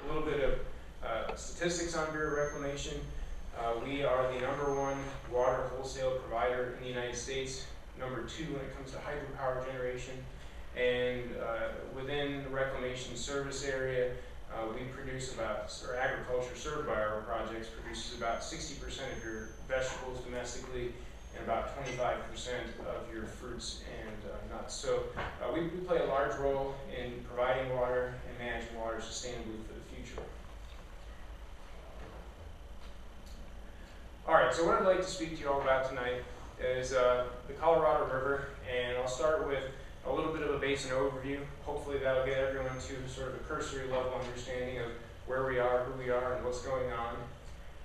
A little bit of statistics on Bureau reclamation. We are the #1 water wholesale provider in the United States, #2 when it comes to hydropower generation, and within the reclamation service area, we produce about, or agriculture served by our projects produces about 60% of your vegetables domestically and about 25% of your fruits and nuts. So we play a large role in providing water and managing water sustainably for the future. All right, so what I'd like to speak to you all about tonight is the Colorado River, and I'll start with a little bit of a basin overview. Hopefully that'll get everyone to sort of a cursory level understanding of where we are, who we are, and what's going on.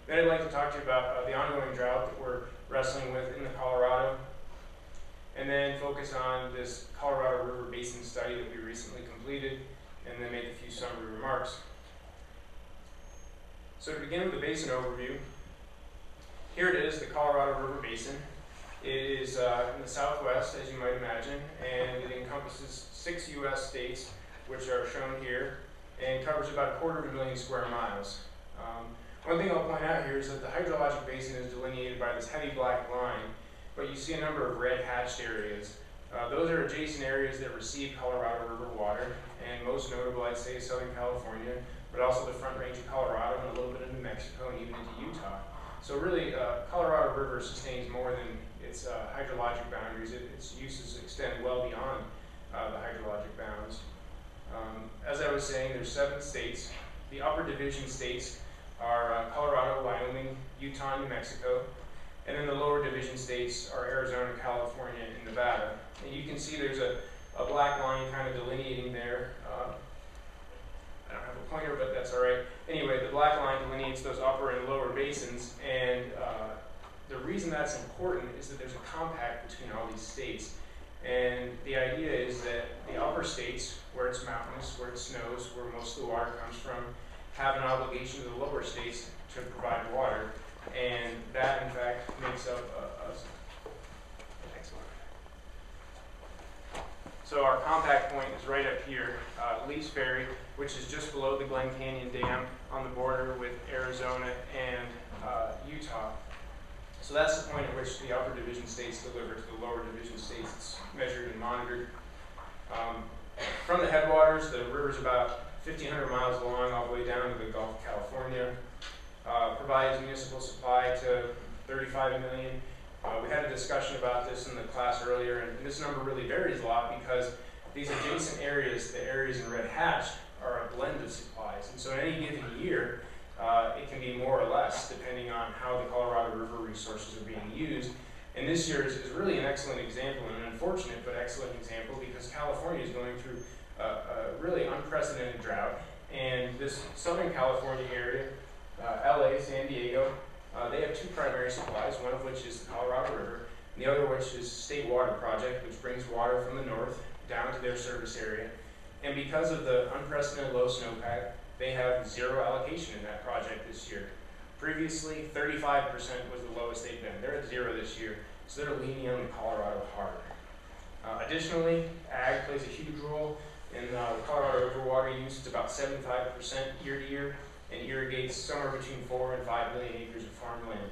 Then I'd like to talk to you about the ongoing drought that we're wrestling with in the Colorado, and then focus on this Colorado River Basin study that we recently completed, and then make a few summary remarks. So to begin with the basin overview, here it is, the Colorado River Basin. It is in the southwest, as you might imagine, and it encompasses 6 U.S. states, which are shown here, and covers about 250,000 square miles. One thing I'll point out here is that the hydrologic basin is delineated by this heavy black line, but you see a number of red hatched areas. Those are adjacent areas that receive Colorado River water, and most notable, I'd say, is Southern California, but also the Front Range of Colorado and a little bit of New Mexico and even into Utah. So really, Colorado River sustains more than its hydrologic boundaries. Its uses extend well beyond the hydrologic bounds. As I was saying, there's 7 states. The upper division states are Colorado, Wyoming, Utah, and New Mexico. And then the lower division states are Arizona, California, and Nevada. And you can see there's a black line kind of delineating there. I don't have a pointer, but that's all right. Anyway, the black line delineates those upper and lower basins, and the reason that's important is that there's a compact between all these states. And the idea is that the upper states, where it's mountainous, where it snows, where most of the water comes from, have an obligation to the lower states to provide water. And that, in fact, makes up excellent. So our compact point is right up here, Lee's Ferry, which is just below the Glen Canyon Dam on the border with Arizona and Utah. So that's the point at which the upper division states deliver to the lower division states. It's measured and monitored. From the headwaters, the river's about 1,500 miles long all the way down to the Gulf of California. Provides municipal supply to 35 million. We had a discussion about this in the class earlier, and this number really varies a lot because these adjacent areas, the areas in red hatched, are a blend of supplies. And so in any given year, it can be more or less depending on how the Colorado River resources are being used. And this year is really an excellent example, and an unfortunate but excellent example, because California is going through a really unprecedented drought. And this Southern California area, LA, San Diego, they have 2 primary supplies, one of which is the Colorado River, and the other which is State Water Project, which brings water from the north down to their service area. And because of the unprecedented low snowpack, they have 0 allocation in that project this year. Previously, 35% was the lowest they've been. They're at 0 this year, so they're leaning on the Colorado hard. Additionally, ag plays a huge role in Colorado River water use. It's about 75% year to year, and irrigates somewhere between 4 and 5 million acres of farmland.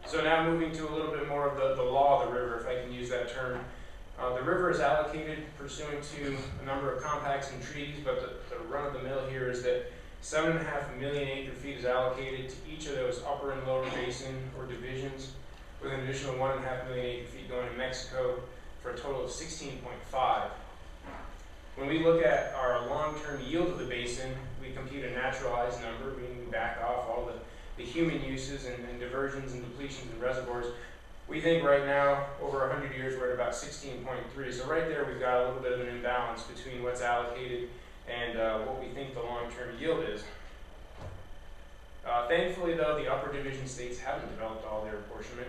So now moving to a little bit more of the law of the river, if I can use that term. The river is allocated pursuant to a number of compacts and treaties, but the run-of-the-mill here is that 7.5 million acre-feet is allocated to each of those upper and lower basin or divisions, with an additional 1.5 million acre-feet going to Mexico, for a total of 16.5. When we look at our long-term yield of the basin, we compute a naturalized number, meaning we back off all the human uses and diversions and depletions in reservoirs. We think right now, over 100 years, we're at about 16.3. So right there, we've got a little bit of an imbalance between what's allocated and what we think the long-term yield is. Thankfully, though, the upper division states haven't developed all their apportionment.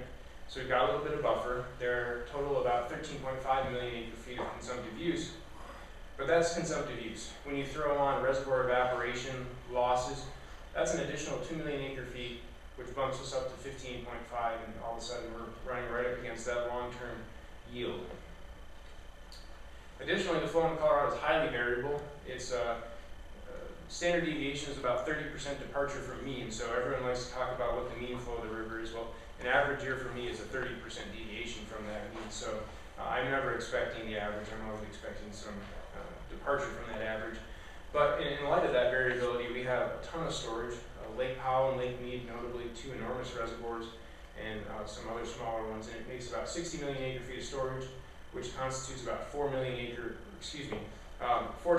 So we've got a little bit of buffer. There are total about 13.5 million acre-feet of consumptive use. But that's consumptive use. When you throw on reservoir evaporation losses, that's an additional 2 million acre-feet, which bumps us up to 15.5, and all of a sudden we're running right up against that long-term yield. Additionally, the flow in Colorado is highly variable. Its standard deviation is about 30% departure from mean, so everyone likes to talk about what the mean flow of the river is. Well, an average year for me is a 30% deviation from that mean, so I'm never expecting the average. I'm always expecting some departure from that average. But in light of that variability, we have a ton of storage. Lake Powell and Lake Mead, notably, two enormous reservoirs, and some other smaller ones, and it makes about 60 million acre-feet of storage, which constitutes about 4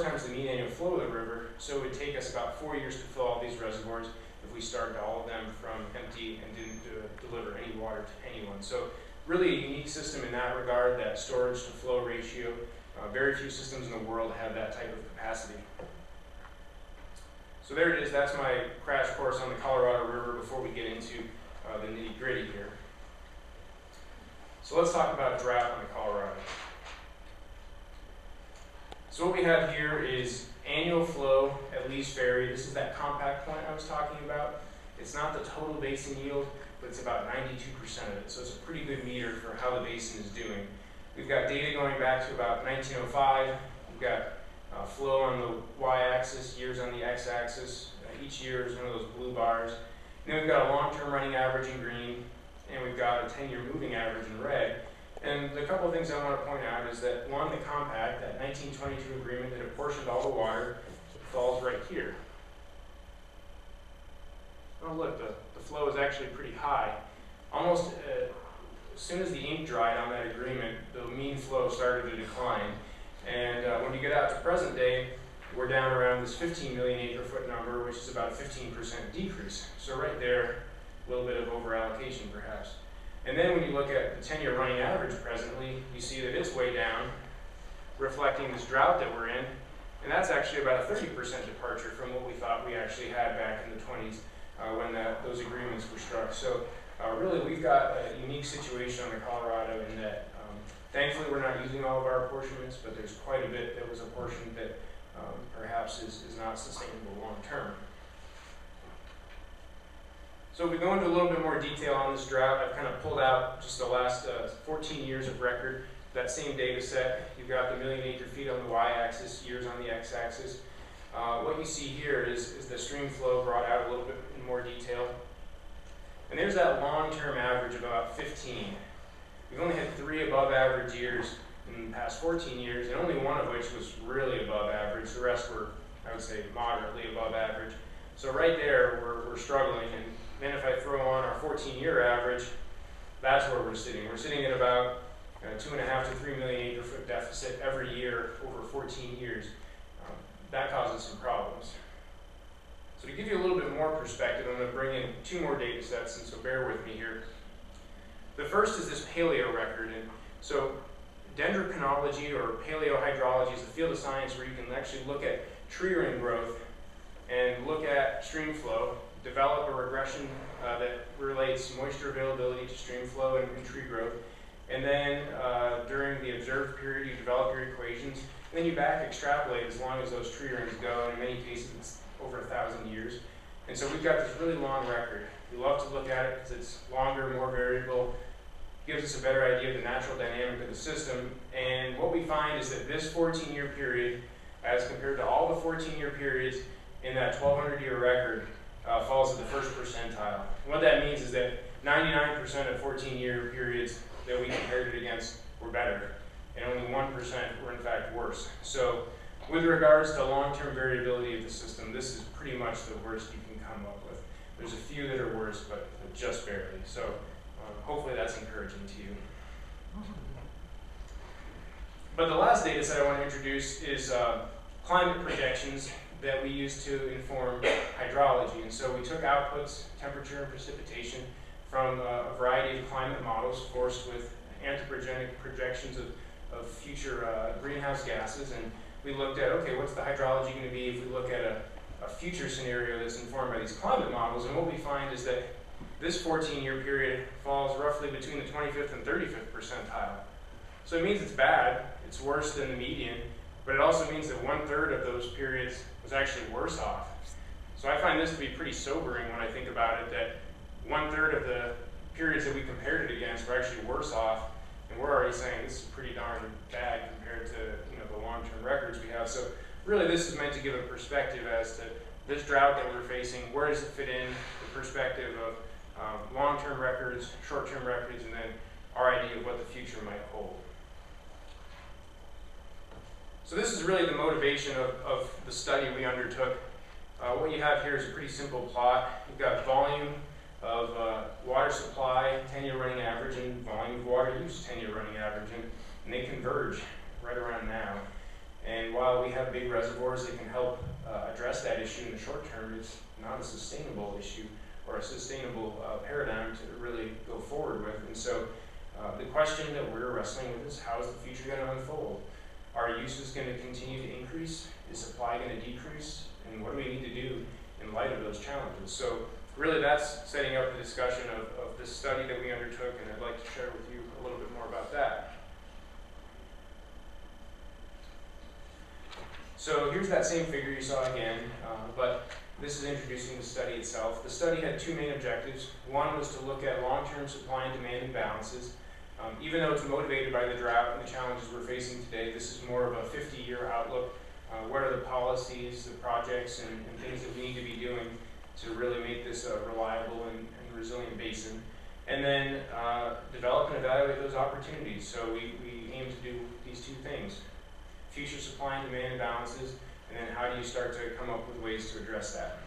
times the mean annual flow of the river. So it would take us about 4 years to fill all these reservoirs if we started all of them from empty and didn't deliver any water to anyone. So really a unique system in that regard, that storage to flow ratio. Very few systems in the world have that type of capacity. So there it is. That's my crash course on the Colorado River before we get into the nitty-gritty here. So let's talk about drought on the Colorado. So what we have here is annual flow at Lee's Ferry. This is that compact point I was talking about. It's not the total basin yield, but it's about 92% of it. So it's a pretty good meter for how the basin is doing. We've got data going back to about 1905. We've got flow on the y-axis, years on the x-axis. Each year is one of those blue bars. And then we've got a long-term running average in green, and we've got a 10-year moving average in red. And the couple of things I want to point out is that, one, the compact, that 1922 agreement that apportioned all the water, falls right here. Oh look, the flow is actually pretty high. Almost as soon as the ink dried on that agreement, the mean flow started to decline. And when you get out to present day, we're down around this 15 million acre-foot number, which is about a 15% decrease. So right there, a little bit of over-allocation perhaps. And then when you look at the 10-year running average presently, you see that it's way down, reflecting this drought that we're in. And that's actually about a 30% departure from what we thought we actually had back in the 20s when those agreements were struck. So really, we've got a unique situation on the Colorado in that thankfully we're not using all of our apportionments, but there's quite a bit that was apportioned that perhaps is not sustainable long term. So if we go into a little bit more detail on this drought, I've kind of pulled out just the last 14 years of record. That same data set, you've got the million acre feet on the y-axis, years on the x-axis. What you see here is the stream flow brought out a little bit in more detail. And there's that long-term average of about 15. We've only had 3 above average years in the past 14 years, and only one of which was really above average. The rest were, I would say, moderately above average. So right there, we're struggling. And then if I throw on our 14-year average, that's where we're sitting. We're sitting at about 2.5 to 3 million acre-foot deficit every year over 14 years. That causes some problems. So to give you a little bit more perspective, I'm going to bring in 2 more data sets, and so bear with me here. The first is this paleo record. And so dendrochronology or paleohydrology is a field of science where you can actually look at tree ring growth and look at stream flow, develop a regression that relates moisture availability to stream flow and tree growth. And then during the observed period, you develop your equations. And then you back extrapolate as long as those tree rings go. In many cases, it's over 1,000 years. And so we've got this really long record. We love to look at it because it's longer, more variable, gives us a better idea of the natural dynamic of the system. And what we find is that this 14-year period, as compared to all the 14-year periods in that 1,200-year record, falls at the first percentile. And what that means is that 99% of 14-year periods that we compared it against were better, and only 1% were in fact worse. So with regards to long-term variability of the system, this is pretty much the worst you can come up with. There's a few that are worse, but just barely. So hopefully that's encouraging to you. But the last data set I want to introduce is climate projections that we use to inform hydrology. And so we took outputs, temperature and precipitation, from a variety of climate models forced with anthropogenic projections of future greenhouse gases. And we looked at, okay, what's the hydrology going to be if we look at a future scenario that's informed by these climate models? And what we find is that this 14-year period falls roughly between the 25th and 35th percentile. So it means it's bad, it's worse than the median, but it also means that 1/3 of those periods was actually worse off. So I find this to be pretty sobering when I think about it, that 1/3 of the periods that we compared it against were actually worse off, and we're already saying this is pretty darn bad compared to the long-term records we have. So really this is meant to give a perspective as to this drought that we're facing, where does it fit in the perspective of long-term records, short-term records, and then our idea of what the future might hold. So this is really the motivation of the study we undertook. What you have here is a pretty simple plot. You've got volume of water supply, 10-year running average, and volume of water use, 10-year running average, and they converge right around now. And while we have big reservoirs that can help address that issue in the short term, it's not a sustainable issue or a sustainable paradigm to really go forward with. And so the question that we're wrestling with is, how is the future going to unfold? Are uses going to continue to increase? Is supply going to decrease? And what do we need to do in light of those challenges? So really that's setting up the discussion of this study that we undertook, and I'd like to share with you a little bit more about that. So here's that same figure you saw again, but this is introducing the study itself. The study had two main objectives. One was to look at long-term supply and demand imbalances. Even though it's motivated by the drought and the challenges we're facing today, this is more of a 50-year outlook. What are the policies, the projects, and things that we need to be doing to really make this a reliable and resilient basin? And then develop and evaluate those opportunities. So we aim to do these two things: future supply and demand imbalances, and then how do you start to come up with ways to address that?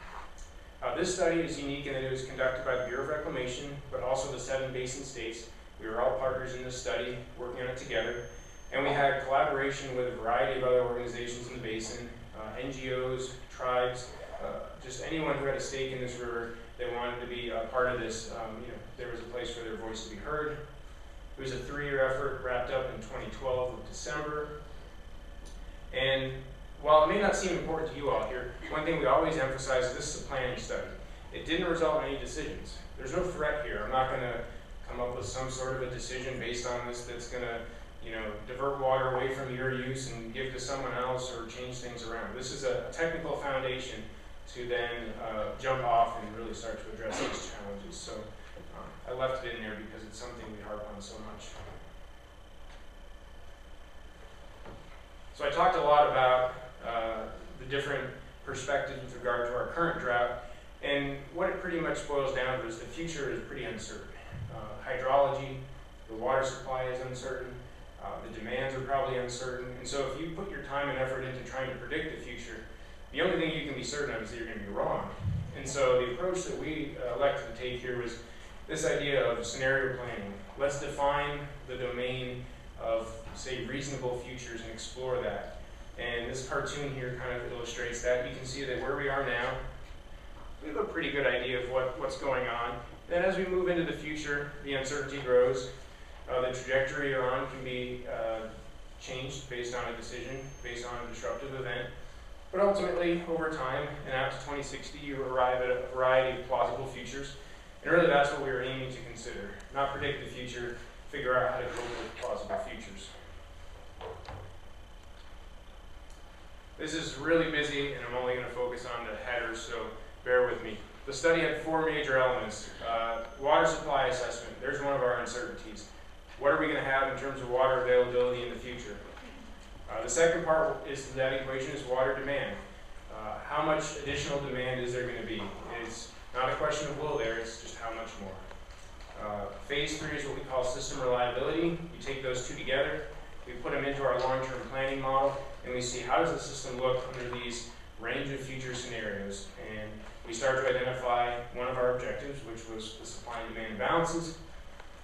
This study is unique in that it was conducted by the Bureau of Reclamation, but also the 7 basin states. We were all partners in this study, working on it together. And we had collaboration with a variety of other organizations in the basin, NGOs, tribes, just anyone who had a stake in this river that wanted to be a part of this. There was a place for their voice to be heard. It was a 3-year effort wrapped up in 2012 of December. And while it may not seem important to you all here, one thing we always emphasize is this is a planning study. It didn't result in any decisions. There's no threat here. I'm not going to come up with some sort of a decision based on this that's going to divert water away from your use and give to someone else or change things around. This is a technical foundation to then jump off and really start to address these challenges. So I left it in there because it's something we harp on so much. So I talked a lot about the different perspectives with regard to our current drought, and what it pretty much boils down to is the future is pretty uncertain. Hydrology, the water supply is uncertain, the demands are probably uncertain, and so if you put your time and effort into trying to predict the future, the only thing you can be certain of is that you're going to be wrong. And so the approach that we elected to take here was this idea of scenario planning. Let's define the domain of, say, reasonable futures and explore that. And this cartoon here kind of illustrates that. You can see that where we are now, we have a pretty good idea of what's going on. Then as we move into the future, the uncertainty grows. The trajectory you're on can be changed based on a decision, based on a disruptive event. But ultimately, over time, and out to 2060, you arrive at a variety of plausible futures. And really that's what we were aiming to consider. Not predict the future, figure out how to cope with plausible futures. This is really busy, and I'm only going to focus on the headers, so bear with me. The study had 4 major elements. Water supply assessment, there's one of our uncertainties. What are we going to have in terms of water availability in the future? The second part is that equation is water demand. How much additional demand is there going to be? It's not a question of will there, it's just how much more. Phase 3 is what we call system reliability. We take those two together, we put them into our long-term planning model, and we see how does the system look under these range of future scenarios. And we start to identify one of our objectives, which was the supply and demand balances.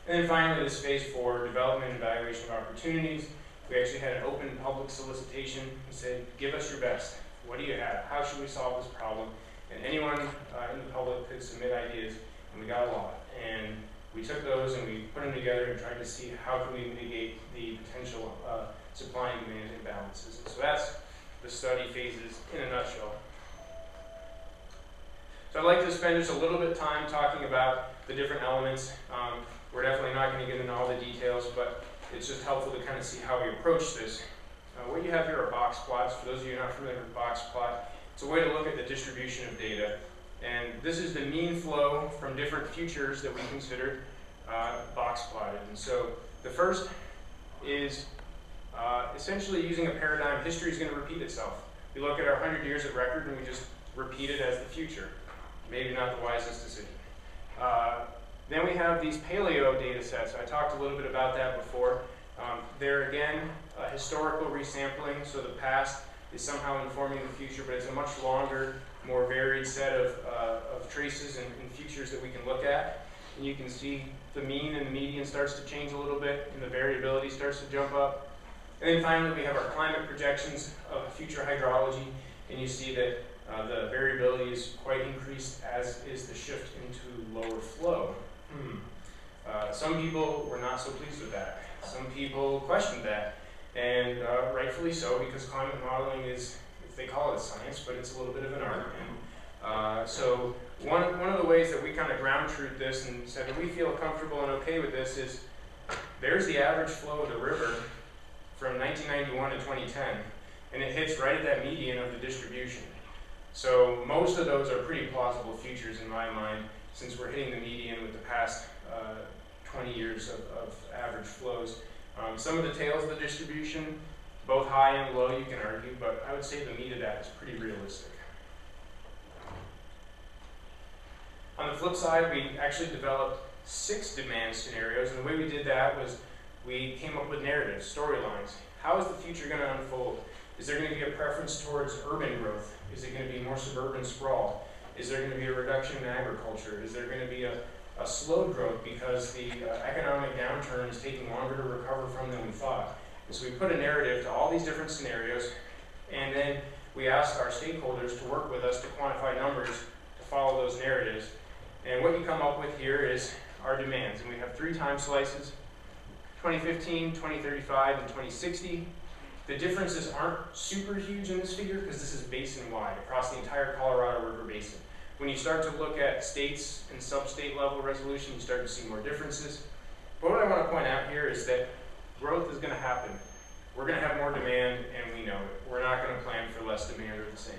And then finally, this phase 4, development and evaluation of opportunities. We actually had an open public solicitation and said, give us your best. What do you have? How should we solve this problem? And anyone in the public could submit ideas, and we got a lot. And we took those and we put them together and tried to see how can we mitigate the potential supply and demand imbalances. And so that's the study phases in a nutshell. So I'd like to spend just a little bit of time talking about the different elements. We're definitely not going to get into all the details, but it's just helpful to kind of see how we approach this. What you have here are box plots. For those of you not familiar with box plot, it's a way to look at the distribution of data. And this is the mean flow from different futures that we consider box plotted. And so the first is Essentially using a paradigm, history is going to repeat itself. We look at our 100 years of record and we just repeat it as the future. Maybe not the wisest decision. Then we have these paleo data sets. I talked a little bit about that before. They're again historical resampling, so the past is somehow informing the future, but it's a much longer, more varied set of traces and features that we can look at. And you can see the mean and the median starts to change a little bit, and the variability starts to jump up. And then finally, we have our climate projections of future hydrology, and you see that the variability is quite increased, as is the shift into lower flow. Some people were not so pleased with that. Some people questioned that, and rightfully so, because climate modeling is, they call it science, but it's a little bit of an art. And so one of the ways that we kind of ground truth this and said that we feel comfortable and okay with this is, there's the average flow of the river from 1991 to 2010, and it hits right at that median of the distribution. So most of those are pretty plausible futures in my mind, since we're hitting the median with the past 20 years of average flows. Some of the tails of the distribution, both high and low, you can argue, but I would say the meat of that is pretty realistic. On the flip side, we actually developed 6 demand scenarios, and the way we did that was we came up with narratives, storylines. How is the future going to unfold? Is there going to be a preference towards urban growth? Is it going to be more suburban sprawl? Is there going to be a reduction in agriculture? Is there going to be a slow growth because the economic downturn is taking longer to recover from than we thought? And so we put a narrative to all these different scenarios, and then we asked our stakeholders to work with us to quantify numbers to follow those narratives. And what you come up with here is our demands, and we have 3 time slices: 2015, 2035, and 2060. The differences aren't super huge in this figure because this is basin-wide across the entire Colorado River Basin. When you start to look at states and sub-state level resolution, you start to see more differences. But what I want to point out here is that growth is going to happen. We're going to have more demand, and we know it. We're not going to plan for less demand or the same.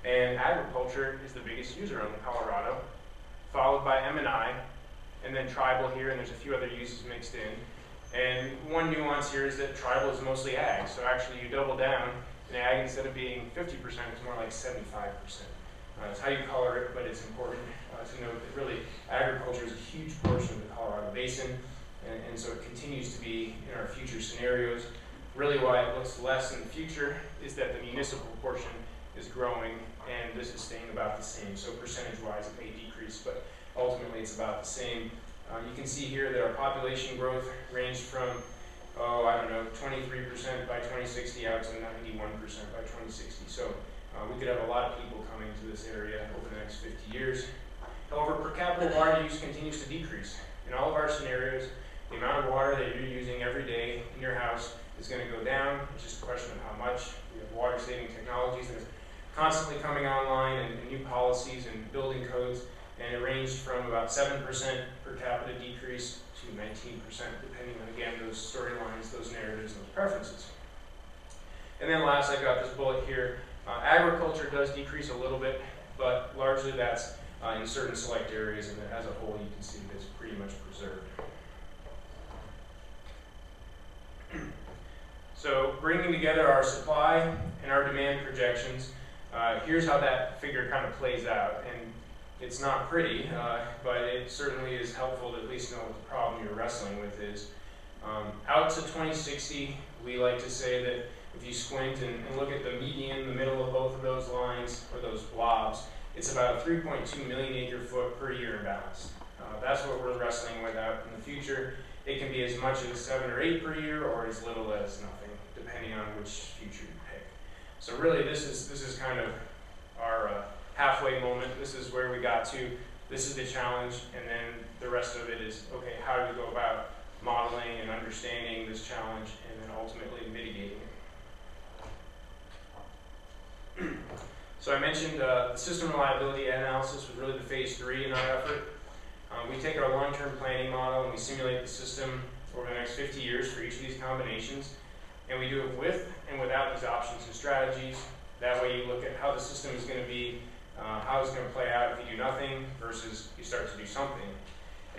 And agriculture is the biggest user on the Colorado, followed by M&I, and then tribal here, and there's a few other uses mixed in. And one nuance here is that tribal is mostly ag, so actually you double down, and ag, instead of being 50%, is more like 75%. It's how you color it, but it's important to note that really agriculture is a huge portion of the Colorado Basin, and so it continues to be in our future scenarios. Really why it looks less in the future is that the municipal portion is growing, and this is staying about the same. So percentage-wise, it may decrease, but ultimately it's about the same. You can see here that our population growth ranged from, 23% by 2060 out to 91% by 2060. So we could have a lot of people coming to this area over the next 50 years. However, per capita water use continues to decrease. In all of our scenarios, the amount of water that you're using every day in your house is going to go down. It's just a question of how much. We have water-saving technologies that are constantly coming online, and new policies and building codes. And it ranged from about 7% per capita decrease to 19%, depending on, again, those storylines, those narratives, and those preferences. And then last, I got this bullet here. Agriculture does decrease a little bit, but largely that's in certain select areas, and as a whole, you can see that it's pretty much preserved. So bringing together our supply and our demand projections, here's how that figure kind of plays out. And it's not pretty, but it certainly is helpful to at least know what the problem you're wrestling with is. Out to 2060, we like to say that if you squint and look at the median, the middle of both of those lines, or those blobs, it's about a 3.2 million acre foot per year imbalance. That's what we're wrestling with out in the future. It can be as much as 7 or 8 per year, or as little as nothing, depending on which future you pick. So really, this is kind of our halfway moment. This is where we got to. This is the challenge, and then the rest of it is, okay, how do we go about modeling and understanding this challenge, and then ultimately mitigating it. So I mentioned the system reliability analysis was really the phase 3 in our effort. We take our long-term planning model and we simulate the system over the next 50 years for each of these combinations, and we do it with and without these options and strategies. That way you look at how the system is going to be, how it's going to play out if you do nothing versus you start to do something.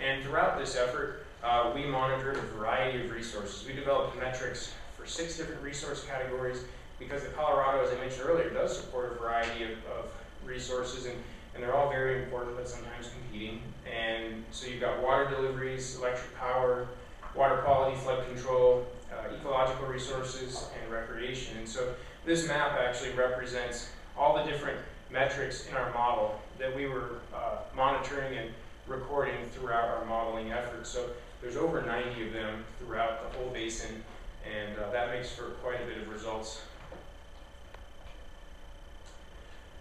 And throughout this effort, we monitored a variety of resources. We developed metrics for 6 different resource categories, because the Colorado, as I mentioned earlier, does support a variety of resources, and they're all very important, but sometimes competing. And so you've got water deliveries, electric power, water quality, flood control, ecological resources, and recreation. And so this map actually represents all the different metrics in our model that we were monitoring and recording throughout our modeling efforts. So there's over 90 of them throughout the whole basin, and that makes for quite a bit of results.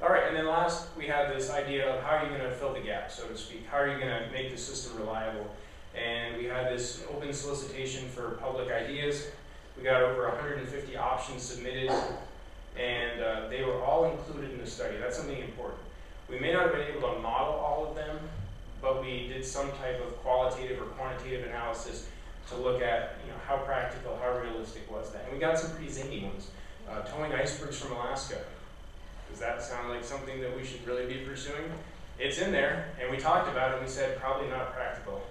All right, and then last we have this idea of how are you going to fill the gap, so to speak. How are you going to make the system reliable? And we had this open solicitation for public ideas. We got over 150 options submitted, and they were all included in the study. That's something important. We may not have been able to model all of them, but we did some type of qualitative or quantitative analysis to look at, how practical, how realistic was that. And we got some pretty zany ones. Towing icebergs from Alaska. Does that sound like something that we should really be pursuing? It's in there, and we talked about it, and we said probably not practical.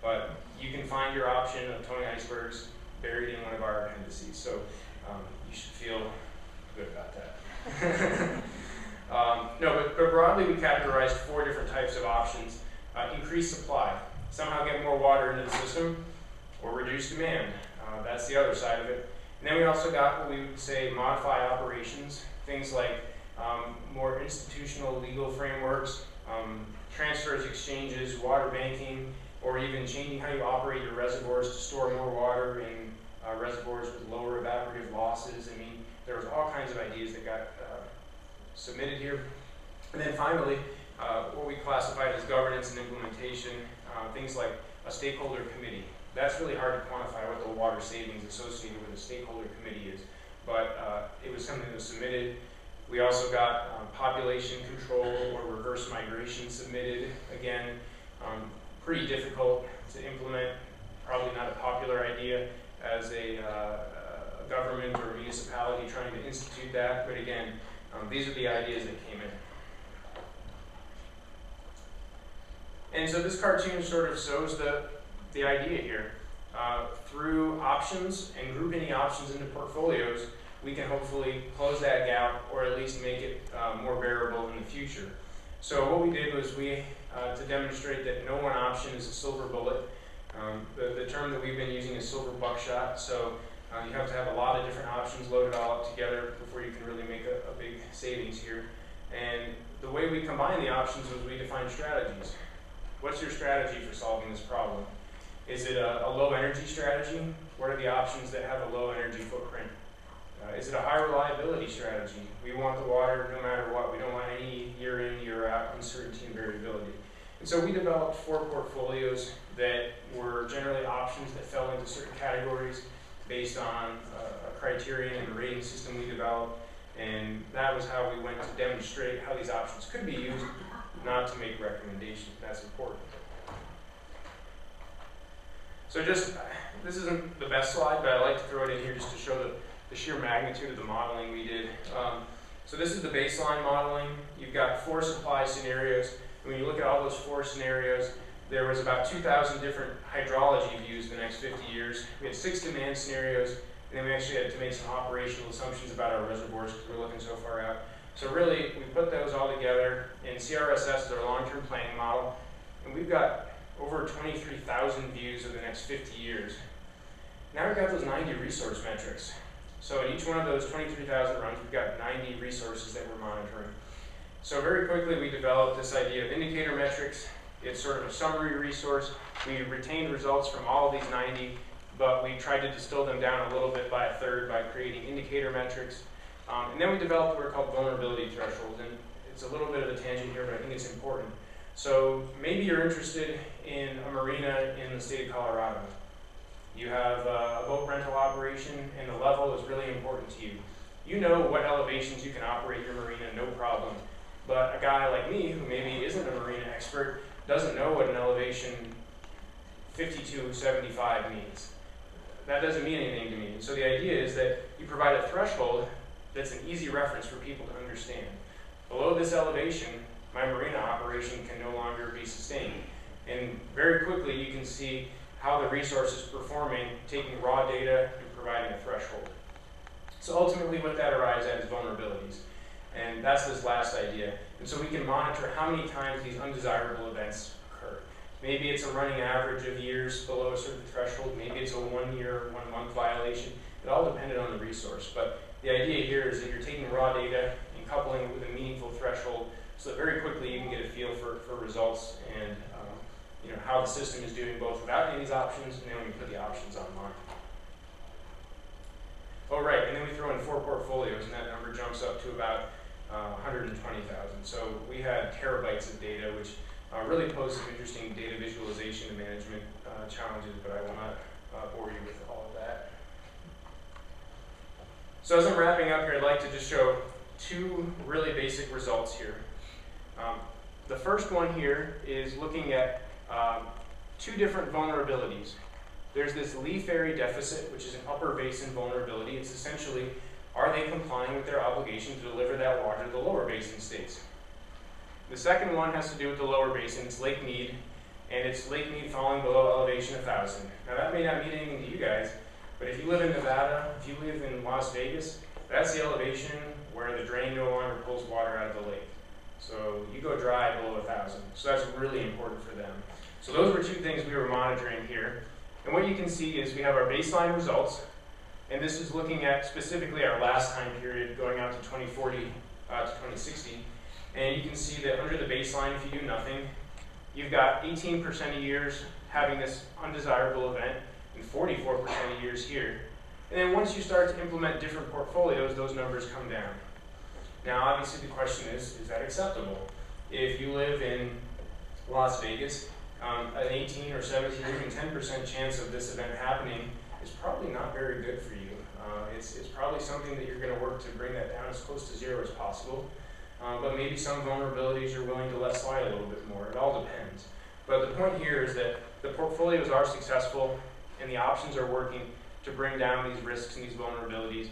But you can find your option of towing icebergs buried in one of our appendices, so you should feel good about that. No, but broadly we categorized 4 different types of options. Increase supply, somehow get more water into the system, or reduce demand. That's the other side of it. And then we also got what we would say modify operations, things like more institutional legal frameworks, transfers, exchanges, water banking, or even changing how you operate your reservoirs to store more water in reservoirs with lower evaporative losses. I mean, there was all kinds of ideas that got submitted here. And then finally, what we classified as governance and implementation, things like a stakeholder committee. That's really hard to quantify what the water savings associated with a stakeholder committee is, but it was something that was submitted. We also got population control or reverse migration submitted. Again, pretty difficult to implement, probably not a popular idea as a government or municipality trying to institute that, but again, these are the ideas that came in. And so this cartoon sort of shows the idea here. Through options and group any options into portfolios, we can hopefully close that gap or at least make it more bearable in the future. So what we did was to demonstrate that no one option is a silver bullet. The term that we've been using is silver buckshot, so you have to have a lot of different options loaded all up together before you can really make a big savings here. And the way we combine the options was we defined strategies. What's your strategy for solving this problem? Is it a low energy strategy? What are the options that have a low energy footprint? Is it a high reliability strategy? We want the water no matter what. We don't want any year in, year out uncertainty and variability. And so we developed 4 portfolios that were generally options that fell into certain categories based on a criterion and a rating system we developed. And that was how we went to demonstrate how these options could be used, not to make recommendations. That's important. So this isn't the best slide, but I like to throw it in here just to show the sheer magnitude of the modeling we did. So this is the baseline modeling. You've got 4 supply scenarios. And when you look at all those 4 scenarios, there was about 2,000 different hydrology views the next 50 years. We had 6 demand scenarios, and then we actually had to make some operational assumptions about our reservoirs because we're looking so far out. So really, we put those all together, and CRSS is our long-term planning model, and we've got over 23,000 views of the next 50 years. Now we've got those 90 resource metrics. So in each one of those 23,000 runs, we've got 90 resources that we're monitoring. So very quickly, we developed this idea of indicator metrics. It's sort of a summary resource. We retained results from all of these 90, but we tried to distill them down a little bit by a third by creating indicator metrics. And then we developed what are called vulnerability thresholds. And it's a little bit of a tangent here, but I think it's important. So maybe you're interested in a marina in the state of Colorado. You have a boat rental operation, and the level is really important to you. You know what elevations you can operate your marina, no problem. But a guy like me, who maybe isn't a marina expert, doesn't know what an elevation 5275 means. That doesn't mean anything to me. And so the idea is that you provide a threshold that's an easy reference for people to understand. Below this elevation, my marina operation can no longer be sustained. And very quickly you can see how the resource is performing, taking raw data and providing a threshold. So ultimately what that arrives at is vulnerabilities. And that's this last idea. And so we can monitor how many times these undesirable events occur. Maybe it's a running average of years below a certain threshold. Maybe it's a 1 year or 1 month violation. It all depended on the resource. But the idea here is that you're taking raw data and coupling it with a meaningful threshold so that very quickly you can get a feel for results and how the system is doing both without any of these options and then when you put the options online. Oh, right, and then we throw in 4 portfolios, and that number jumps up to about 120,000. So we had terabytes of data, which really pose some interesting data visualization and management challenges, but I will not bore you with all of that. So as I'm wrapping up here, I'd like to just show 2 really basic results here. The first one here is looking at 2 different vulnerabilities. There's this leaf area deficit, which is an upper basin vulnerability. It's essentially, are they complying with their obligation to deliver that water to the lower basin states? The second one has to do with the lower basin. It's Lake Mead, and it's Lake Mead falling below elevation 1,000. Now that may not mean anything to you guys, but if you live in Nevada, if you live in Las Vegas, that's the elevation where the drain no longer pulls water out of the lake. So you go dry below 1,000. So that's really important for them. So those were 2 things we were monitoring here. And what you can see is we have our baseline results, and this is looking at specifically our last time period going out to 2040 to 2060. And you can see that under the baseline, if you do nothing, you've got 18% of years having this undesirable event and 44% of years here. And then once you start to implement different portfolios, those numbers come down. Now, obviously, the question is that acceptable? If you live in Las Vegas, an 18 or 17 or even 10% chance of this event happening is probably not very good for you. It's probably something that you're going to work to bring that down as close to 0 as possible. But maybe some vulnerabilities you're willing to let slide a little bit more. It all depends. But the point here is that the portfolios are successful and the options are working to bring down these risks and these vulnerabilities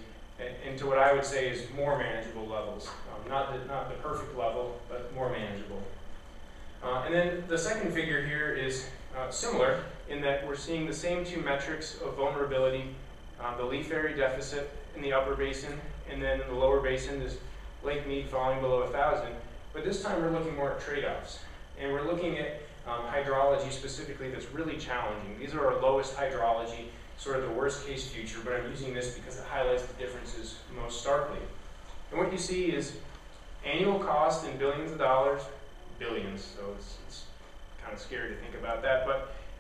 into what I would say is more manageable levels. Not the perfect level, but more manageable. And then the second figure here is similar in that we're seeing the same 2 metrics of vulnerability, the leaf area deficit in the upper basin, and then in the lower basin, this Lake Mead falling below 1,000. But this time we're looking more at trade-offs. And we're looking at hydrology specifically that's really challenging. These are our lowest hydrology, sort of the worst case future, but I'm using this because it highlights the differences most starkly. And what you see is annual cost in billions of dollars, billions, so it's kind of scary to think about that,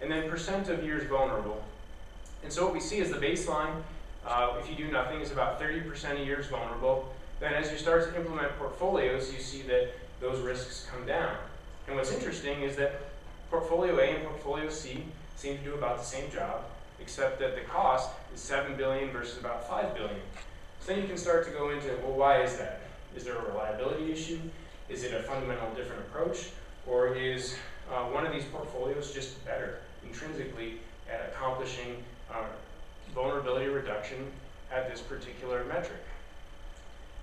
and then percent of years vulnerable. And so what we see is the baseline, if you do nothing, is about 30% of years vulnerable. Then as you start to implement portfolios, you see that those risks come down. And what's interesting is that Portfolio A and Portfolio C seem to do about the same job, except that the cost is $7 billion versus about $5 billion. So then you can start to go into, well, why is that? Is there a reliability issue? Is it a fundamental different approach? Or is one of these portfolios just better intrinsically at accomplishing vulnerability reduction at this particular metric?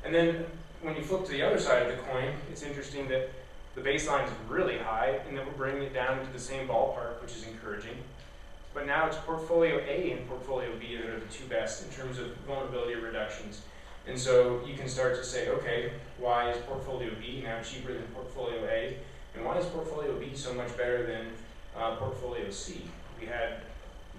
And then when you flip to the other side of the coin, it's interesting that the baseline is really high and that we're bringing it down into the same ballpark, which is encouraging. But now it's Portfolio A and Portfolio B that are the 2 best in terms of vulnerability reductions. And so you can start to say, okay, why is Portfolio B now cheaper than Portfolio A? And why is Portfolio B so much better than Portfolio C? We had,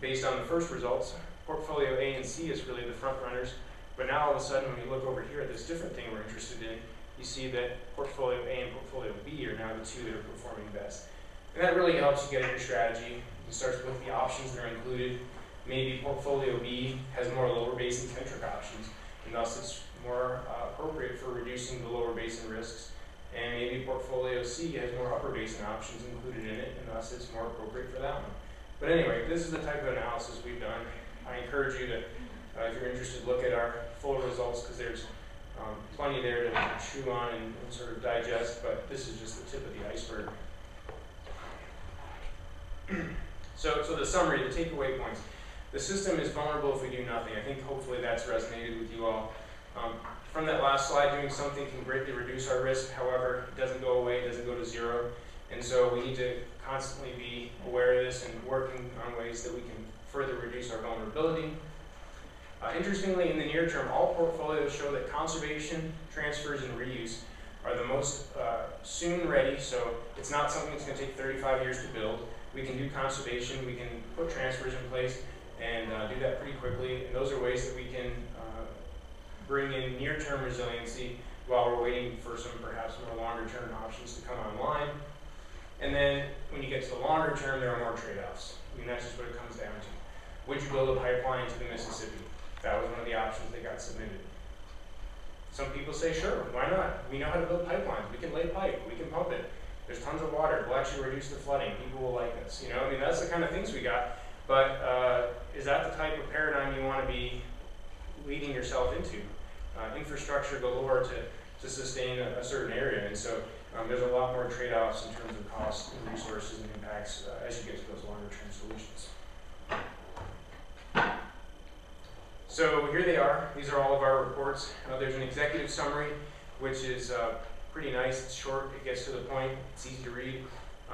based on the first results, Portfolio A and C is really the front runners. But now all of a sudden, when you look over here at this different thing we're interested in, you see that Portfolio A and Portfolio B are now the 2 that are performing best. And that really helps you get your strategy. You start to look at the options that are included. Maybe Portfolio B has more lower basin centric options, and thus it's more appropriate for reducing the lower basin risks. And maybe Portfolio C has more upper basin options included in it, and thus it's more appropriate for that one. But anyway, this is the type of analysis we've done. I encourage you to, if you're interested, look at our full results, because there's plenty there to chew on and sort of digest, but this is just the tip of the iceberg. So the summary, the takeaway points. The system is vulnerable if we do nothing. I think hopefully that's resonated with you all. From that last slide, doing something can greatly reduce our risk. However, it doesn't go away, it doesn't go to 0. And so we need to constantly be aware of this and working on ways that we can further reduce our vulnerability. Interestingly, in the near term, all portfolios show that conservation, transfers, and reuse are the most soon ready, so it's not something that's going to take 35 years to build. We can do conservation, we can put transfers in place, and do that pretty quickly, and those are ways that we can bring in near-term resiliency while we're waiting for some perhaps more longer-term options to come online. And then when you get to the longer term, there are more trade-offs. I mean, that's just what it comes down to. Would you build a pipeline to the Mississippi? That was one of the options that got submitted. Some people say, sure, why not? We know how to build pipelines. We can lay pipe, we can pump it. There's tons of water, we'll actually reduce the flooding. People will like us, you know? I mean, that's the kind of things we got. But is that the type of paradigm you want to be leading yourself into? Infrastructure galore to sustain a certain area. And so there's a lot more trade-offs in terms of costs and resources and impacts as you get to those longer-term solutions. So here they are. These are all of our reports. There's an executive summary, which is pretty nice. It's short. It gets to the point. It's easy to read.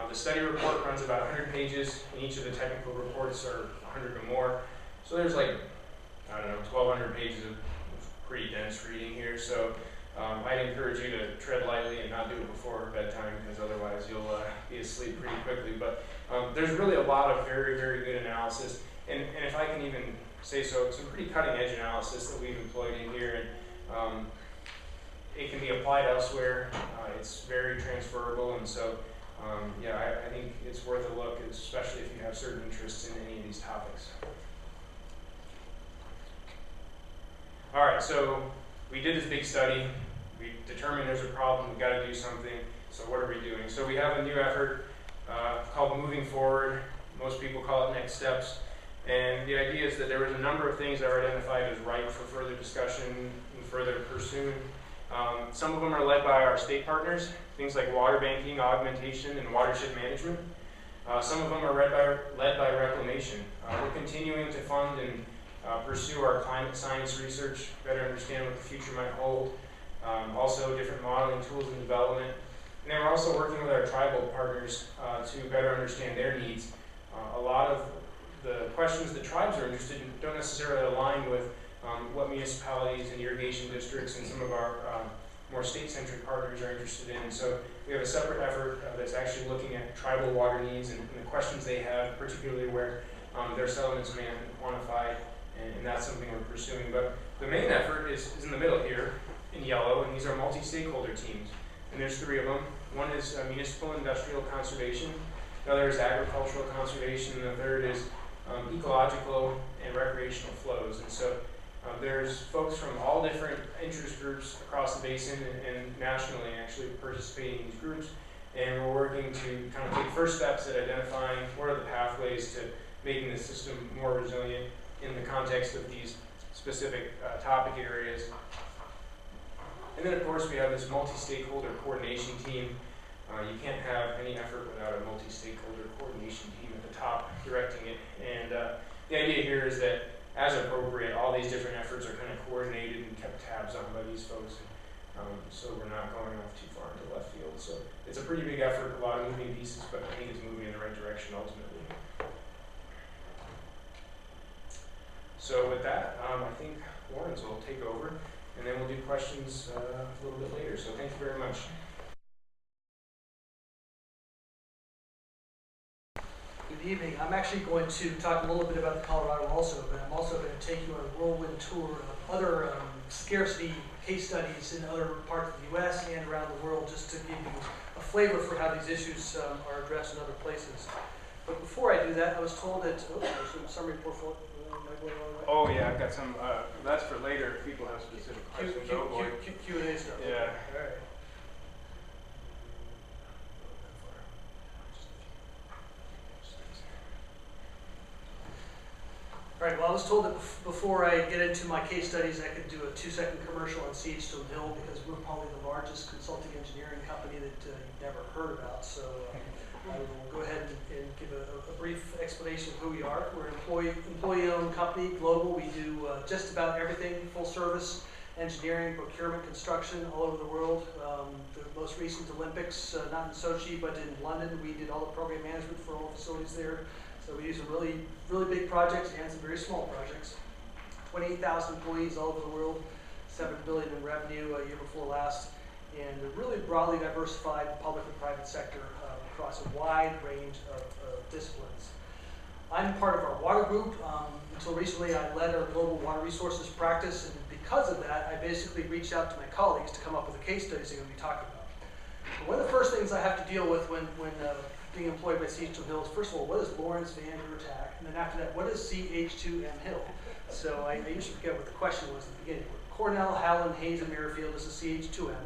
The study report runs about 100 pages, and each of the technical reports are 100 or more. So there's like, I don't know, 1,200 pages of pretty dense reading here. So I'd encourage you to tread lightly and not do it before bedtime, because otherwise you'll be asleep pretty quickly. But there's really a lot of very, very good analysis. And if I can even say so, some pretty cutting-edge analysis that we've employed in here. And it can be applied elsewhere. It's very transferable. And so, yeah, I think it's worth a look, especially if you have certain interests in any of these topics. All right, so we did this big study. We determined there's a problem. We've got to do something. So what are we doing? So we have a new effort called Moving Forward. Most people call it Next Steps. And the idea is that there was a number of things that were identified as ripe for further discussion and further pursuit. Some of them are led by our state partners, things like water banking, augmentation, and watershed management. Some of them are led by reclamation. We're continuing to fund and pursue our climate science research, better understand what the future might hold. Also different modeling tools and development. And then we're also working with our tribal partners to better understand their needs. A lot of the questions that tribes are interested in don't necessarily align with what municipalities and irrigation districts and some of our more state-centric partners are interested in. So we have a separate effort that's actually looking at tribal water needs and the questions they have, particularly where their settlements may have been quantified, and that's something we're pursuing. But the main effort is in the middle here, in yellow, and these are multi-stakeholder teams. And there's three of them. One is municipal industrial conservation, the other is agricultural conservation, and the third is ecological and recreational flows. And so there's folks from all different interest groups across the basin and nationally actually participating in these groups. And we're working to kind of take first steps at identifying what are the pathways to making the system more resilient in the context of these specific topic areas. And then of course we have this multi-stakeholder coordination team. You can't have any effort without a multi-stakeholder coordination team at the top directing it. And the idea here is that, as appropriate, all these different efforts are kind of coordinated and kept tabs on by these folks. So we're not going off too far into left field. So it's a pretty big effort, a lot of moving pieces, but I think it's moving in the right direction ultimately. So with that, I think Lawrence will take over, and then we'll do questions a little bit later. So thank you very much. Good evening. I'm actually going to talk a little bit about the Colorado also, but I'm also going to take you on a whirlwind tour of other scarcity case studies in other parts of the U.S. and around the world, just to give you a flavor for how these issues are addressed in other places. But before I do that, I was told that, there's some summary portfolio. Oh yeah, I've got some, that's for later if people have specific questions. Q&A stuff. Yeah. All right. All right, well, I was told that before I get into my case studies, I could do a 2-second commercial on Siegestone Hill, because we're probably the largest consulting engineering company that you've never heard about. So I will go ahead and give a brief explanation of who we are. We're an employee-owned company, global. We do just about everything, full service, engineering, procurement, construction, all over the world. The most recent Olympics, not in Sochi, but in London, we did all the program management for all the facilities there. So we do some really big projects and some very small projects. 28,000 employees all over the world, $7 billion in revenue year before last, and a really broadly diversified public and private sector across a wide range of disciplines. I'm part of our water group. Until recently, I led our global water resources practice, and because of that, I basically reached out to my colleagues to come up with the case studies they're going to be talking about. But one of the first things I have to deal with when being employed by CH2M Hill is, first of all, what is Lawrence Van Hertak? And then after that, what is CH2M Hill? So I usually forget what the question was at the beginning. Cornell, Howland, Hayes, and Merrifield is a CH2M,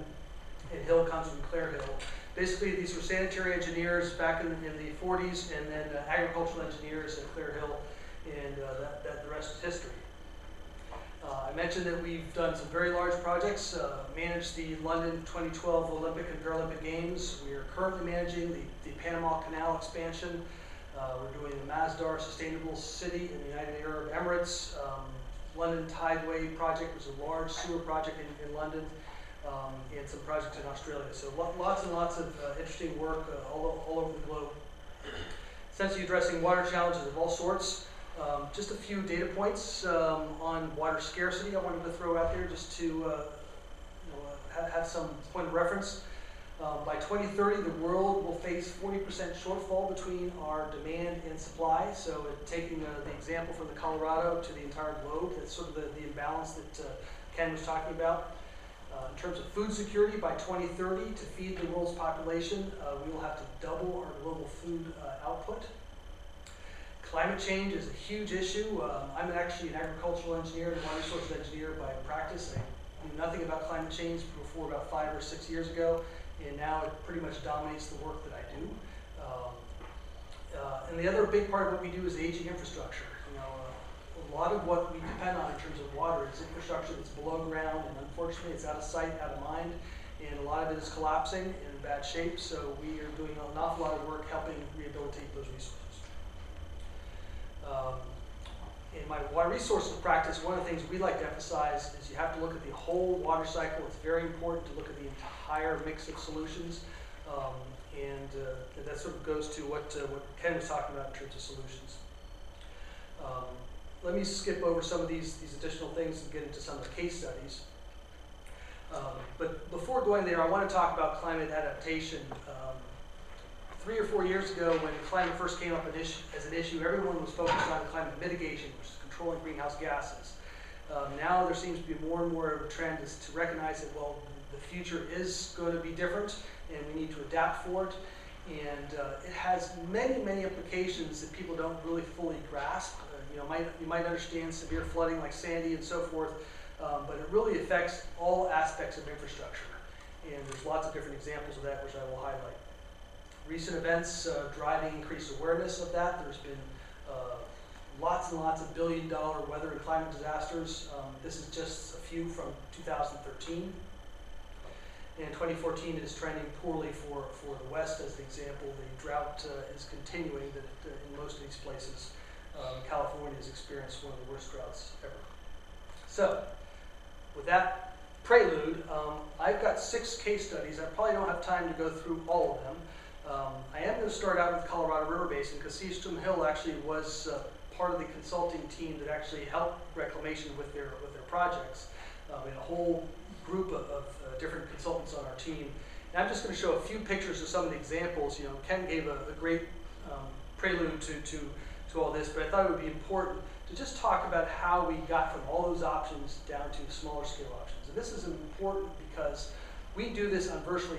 and Hill comes from Clare Hill. Basically, these were sanitary engineers back in the 40s, and then agricultural engineers at Clare Hill, and the rest is history. I mentioned that we've done some very large projects, managed the London 2012 Olympic and Paralympic Games. We are currently managing the Panama Canal expansion. We're doing the Masdar Sustainable City in the United Arab Emirates. London Tideway project was a large sewer project in London, and some projects in Australia. So lots and lots of interesting work all over the globe. Essentially addressing water challenges of all sorts. Just a few data points on water scarcity I wanted to throw out there just to have some point of reference. By 2030, the world will face 40% shortfall between our demand and supply. So taking the example from the Colorado to the entire globe, that's sort of the imbalance that Ken was talking about. In terms of food security, by 2030, to feed the world's population, we will have to double our global food output. Climate change is a huge issue. I'm actually an agricultural engineer and water resources engineer by practice. I knew nothing about climate change before about 5 or 6 years ago, and now it pretty much dominates the work that I do. And the other big part of what we do is aging infrastructure. A lot of what we depend on in terms of water is infrastructure that's below ground, and unfortunately it's out of sight, out of mind, and a lot of it is collapsing and in bad shape, so we are doing an awful lot of work helping rehabilitate those resources. In my water resources practice, one of the things we like to emphasize is you have to look at the whole water cycle. It's very important to look at the entire mix of solutions, and that sort of goes to what Ken was talking about in terms of solutions. Let me skip over some of these additional things and get into some of the case studies. But before going there, I want to talk about climate adaptation. 3 or 4 years ago, when climate first came up as an issue, everyone was focused on climate mitigation, which is controlling greenhouse gases. Now there seems to be more and more of a trend is to recognize that, well, the future is going to be different, and we need to adapt for it. And it has many, many implications that people don't really fully grasp. You might understand severe flooding like Sandy and so forth, but it really affects all aspects of infrastructure. And there's lots of different examples of that, which I will highlight. Recent events driving increased awareness of that. There's been lots and lots of billion-dollar weather and climate disasters. This is just a few from 2013. And 2014 is trending poorly for the West as the example. The drought is continuing in most of these places. California has experienced one of the worst droughts ever. So, with that prelude, I've got 6 case studies. I probably don't have time to go through all of them. I am going to start out with the Colorado River Basin because CH2M Hill actually was part of the consulting team that actually helped Reclamation with their projects. And a whole group of different consultants on our team. And I'm just going to show a few pictures of some of the examples. Ken gave a great prelude to all this, but I thought it would be important to just talk about how we got from all those options down to smaller scale options. And this is important because we do this on virtually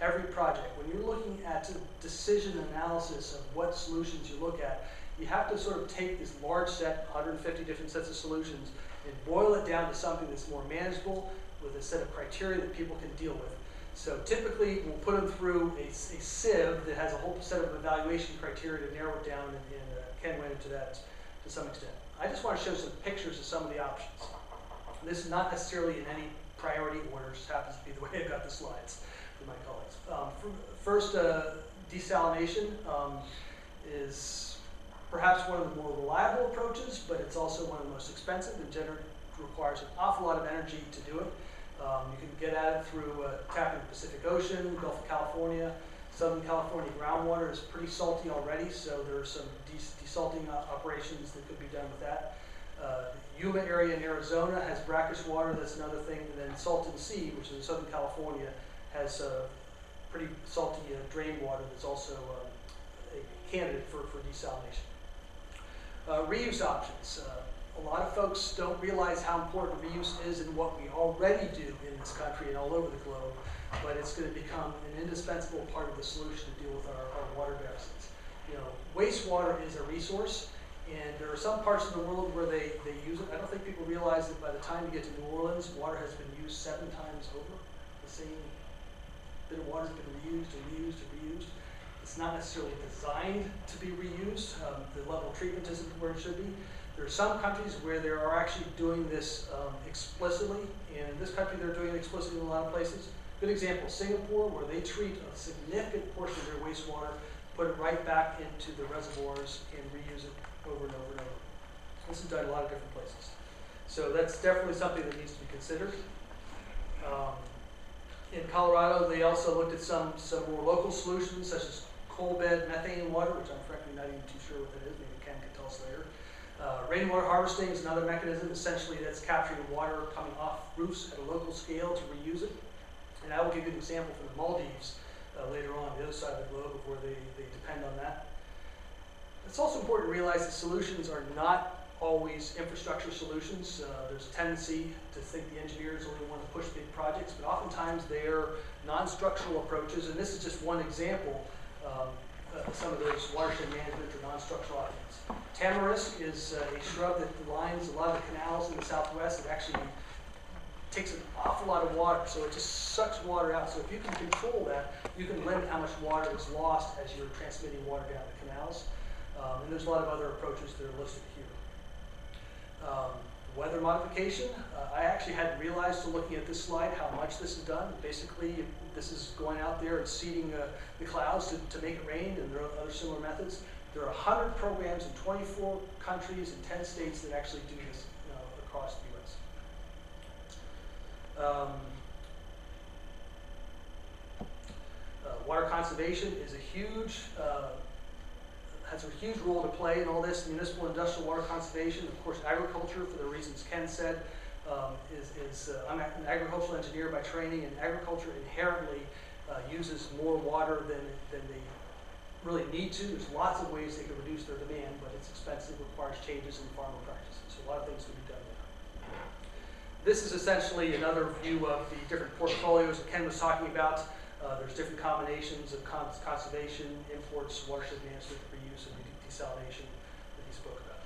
every project. When you're looking at decision analysis of what solutions you look at, you have to sort of take this large set, 150 different sets of solutions, and boil it down to something that's more manageable with a set of criteria that people can deal with. So typically, we'll put them through a sieve that has a whole set of evaluation criteria to narrow it down, and Ken went into that to some extent. I just want to show some pictures of some of the options. This is not necessarily in any priority order, just happens to be the way I've got the slides for my colleagues. First, desalination is perhaps one of the more reliable approaches, but it's also one of the most expensive and generally requires an awful lot of energy to do it. You can get at it through tapping the Pacific Ocean, Gulf of California. Southern California groundwater is pretty salty already, so there are some desalting operations that could be done with that. Yuma area in Arizona has brackish water, that's another thing. And then Salton Sea, which is in Southern California, has pretty salty drain water that's also a candidate for desalination. Reuse options. A lot of folks don't realize how important reuse is in what we already do in this country and all over the globe, but it's going to become an indispensable part of the solution to deal with our water deficits. You know, wastewater is a resource, and there are some parts of the world where they use it. I don't think people realize that by the time you get to New Orleans, water has been used 7 times over. The same bit of water has been reused and reused and reused. It's not necessarily designed to be reused. The level of treatment isn't where it should be. There are some countries where they are actually doing this explicitly, and in this country they're doing it explicitly in a lot of places. Good example, Singapore, where they treat a significant portion of their wastewater, put it right back into the reservoirs and reuse it over and over and over. This is done in a lot of different places. So that's definitely something that needs to be considered. In Colorado, they also looked at some more local solutions, such as coal bed methane water, which I'm frankly not even too sure what that is. Maybe Ken can tell us later. Rainwater harvesting is another mechanism. Essentially, that's capturing water coming off roofs at a local scale to reuse it. And I will give you an example from the Maldives later on, the other side of the globe, where they depend on that. It's also important to realize that solutions are not always infrastructure solutions. There's a tendency to think the engineers only want to push big projects, but oftentimes they are non-structural approaches, and this is just one example. Some of those watershed management or non-structural options. Tamarisk is a shrub that lines a lot of the canals in the Southwest. It actually takes an awful lot of water, so it just sucks water out. So if you can control that, you can limit how much water is lost as you're transmitting water down the canals. And there's a lot of other approaches that are listed here. Weather modification. I actually hadn't realized till looking at this slide how much this is done. Basically, this is going out there and seeding the clouds to make it rain, and there are other similar methods. There are 100 programs in 24 countries and 10 states that actually do this across the U.S. Water conservation is has a huge role to play in all this. Municipal industrial water conservation, of course, agriculture, for the reasons Ken said, I'm an agricultural engineer by training, and agriculture inherently uses more water than they really need to. There's lots of ways they can reduce their demand, but it's expensive, requires changes in farming practices. So a lot of things can be done there. This is essentially another view of the different portfolios that Ken was talking about. There's different combinations of conservation, imports, watershed management, reuse, and desalination that he spoke about.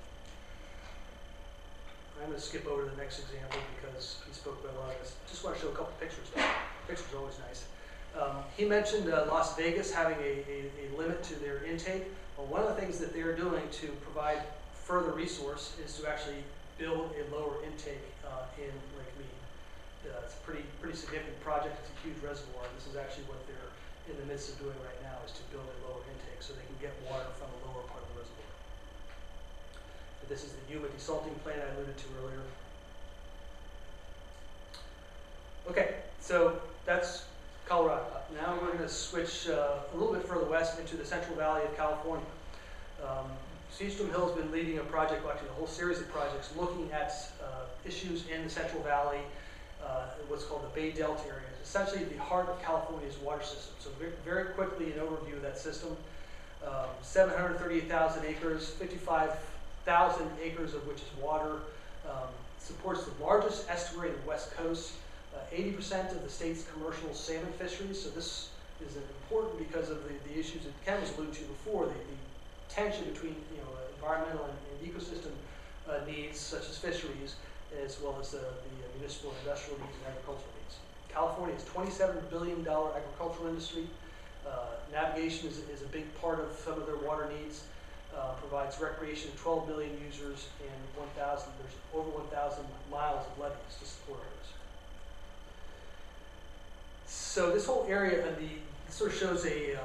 I'm going to skip over to the next example because he spoke about a lot of this. Just want to show a couple pictures though. Pictures are always nice. He mentioned Las Vegas having a limit to their intake. Well, one of the things that they're doing to provide further resource is to actually build a lower intake in Lake Mead. It's a pretty significant project. It's a huge reservoir. This is actually what they're in the midst of doing right now, is to build a lower intake so they can get water from the lower part of the reservoir. But this is the Yuma desalting plant I alluded to earlier. Okay, so that's Colorado. Now we're going to switch a little bit further west into the Central Valley of California. Seastrom Hill has been leading a project, actually a whole series of projects, looking at issues in the Central Valley, what's called the Bay Delta area. It's essentially the heart of California's water system. So very quickly, an overview of that system. 738,000 acres, 55,000 acres of which is water. Supports the largest estuary on the West Coast. 80% of the state's commercial salmon fisheries. So this is important because of the issues that Ken was alluding to before, the tension between environmental and ecosystem needs, such as fisheries, as well as the municipal and industrial needs and agricultural needs. California is $27 billion agricultural industry. Navigation is a big part of some of their water needs. Provides recreation to 12 million users, and there's over 1,000 miles of levees to support those. So this whole area sort of shows a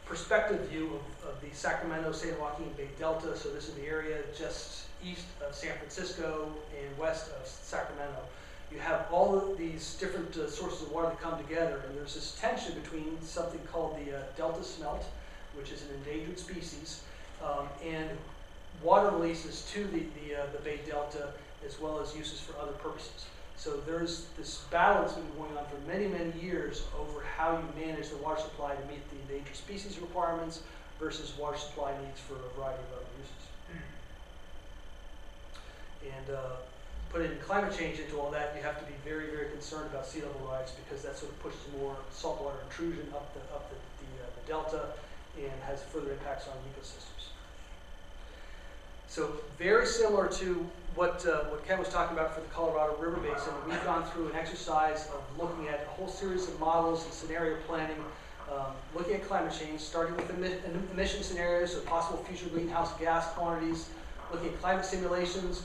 perspective view of the Sacramento, San Joaquin Bay Delta. So this is the area just east of San Francisco and west of Sacramento. You have all of these different sources of water that come together, and there's this tension between something called the delta smelt, which is an endangered species, and water releases to the Bay Delta, as well as uses for other purposes. So there's this battle that's been going on for many, many years over how you manage the water supply to meet the endangered species requirements versus water supply needs for a variety of other uses. And put in climate change into all that, you have to be very, very concerned about sea level rise, because that sort of pushes more saltwater intrusion up the delta and has further impacts on ecosystems. So very similar to what Ken was talking about for the Colorado River Basin, we've gone through an exercise of looking at a whole series of models and scenario planning, looking at climate change, starting with emission scenarios, so possible future greenhouse gas quantities, looking at climate simulations,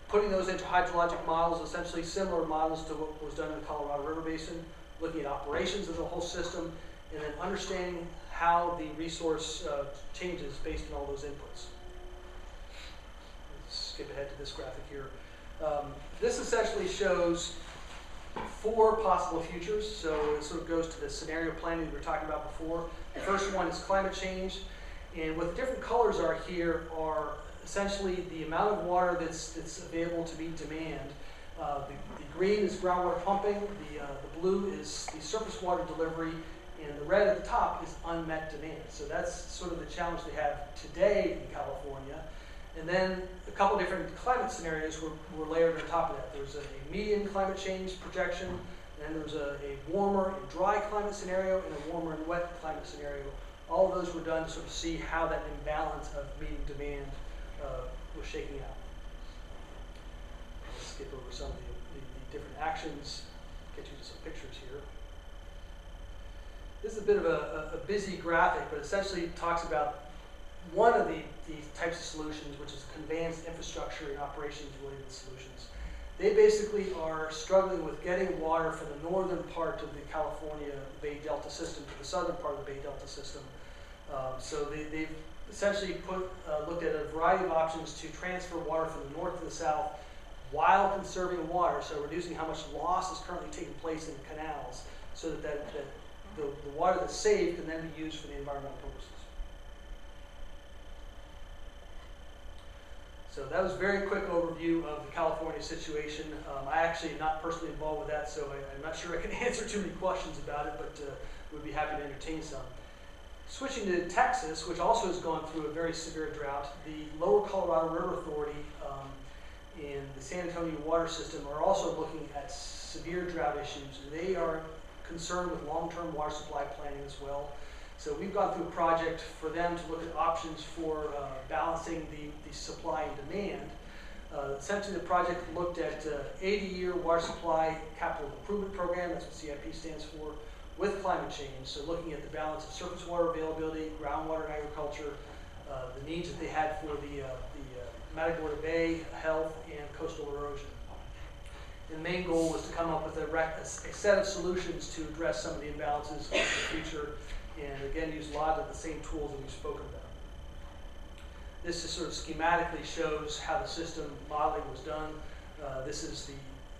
putting those into hydrologic models, essentially similar models to what was done in the Colorado River Basin, looking at operations of the whole system, and then understanding how the resource changes based on all those inputs. Let's skip ahead to this graphic here. This essentially shows 4 possible futures, so it sort of goes to the scenario planning that we were talking about before. The first one is climate change, and what the different colors are here are essentially the amount of water that's available to meet demand. The green is groundwater pumping, the blue is the surface water delivery, and the red at the top is unmet demand. So that's sort of the challenge they have today in California. And then a couple different climate scenarios were layered on top of that. There's a median climate change projection, and then there's a warmer and dry climate scenario and a warmer and wet climate scenario. All of those were done to sort of see how that imbalance of meeting demand was shaking out. Let's skip over some of the different actions, get you to some pictures here. This is a bit of a busy graphic, but essentially talks about one of the types of solutions, which is conveyance infrastructure and operations related solutions. They basically are struggling with getting water from the northern part of the California Bay Delta system to the southern part of the Bay Delta system. So they've essentially looked at a variety of options to transfer water from the north to the south while conserving water, so reducing how much loss is currently taking place in the canals, so that the water that's saved can then be used for the environmental purposes. So that was a very quick overview of the California situation. I actually am not personally involved with that, so I'm not sure I can answer too many questions about it, but would be happy to entertain some. Switching to Texas, which also has gone through a very severe drought, the Lower Colorado River Authority and the San Antonio water system are also looking at severe drought issues. They are concerned with long-term water supply planning as well. So we've gone through a project for them to look at options for balancing the supply and demand. Essentially, the project looked at 80-year water supply capital improvement program, that's what CIP stands for, with climate change. So looking at the balance of surface water availability, groundwater and agriculture, the needs that they had for the Matagorda Bay health and coastal erosion. And the main goal was to come up with a set of solutions to address some of the imbalances in the future, and again use a lot of the same tools that we've spoken about. This just sort of schematically shows how the system modeling was done. This is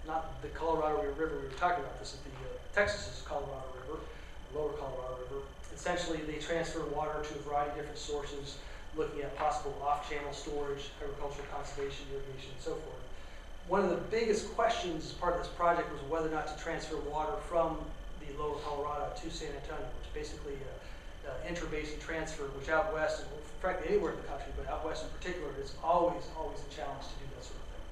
not the Colorado River we were talking about, this is the Texas's Colorado River, Lower Colorado River. Essentially, they transfer water to a variety of different sources, looking at possible off-channel storage, agricultural conservation, irrigation, and so forth. One of the biggest questions as part of this project was whether or not to transfer water from the Lower Colorado to San Antonio, which basically inter-basin transfer, which out west, and frankly anywhere in the country, but out west in particular, is always a challenge to do that sort of thing.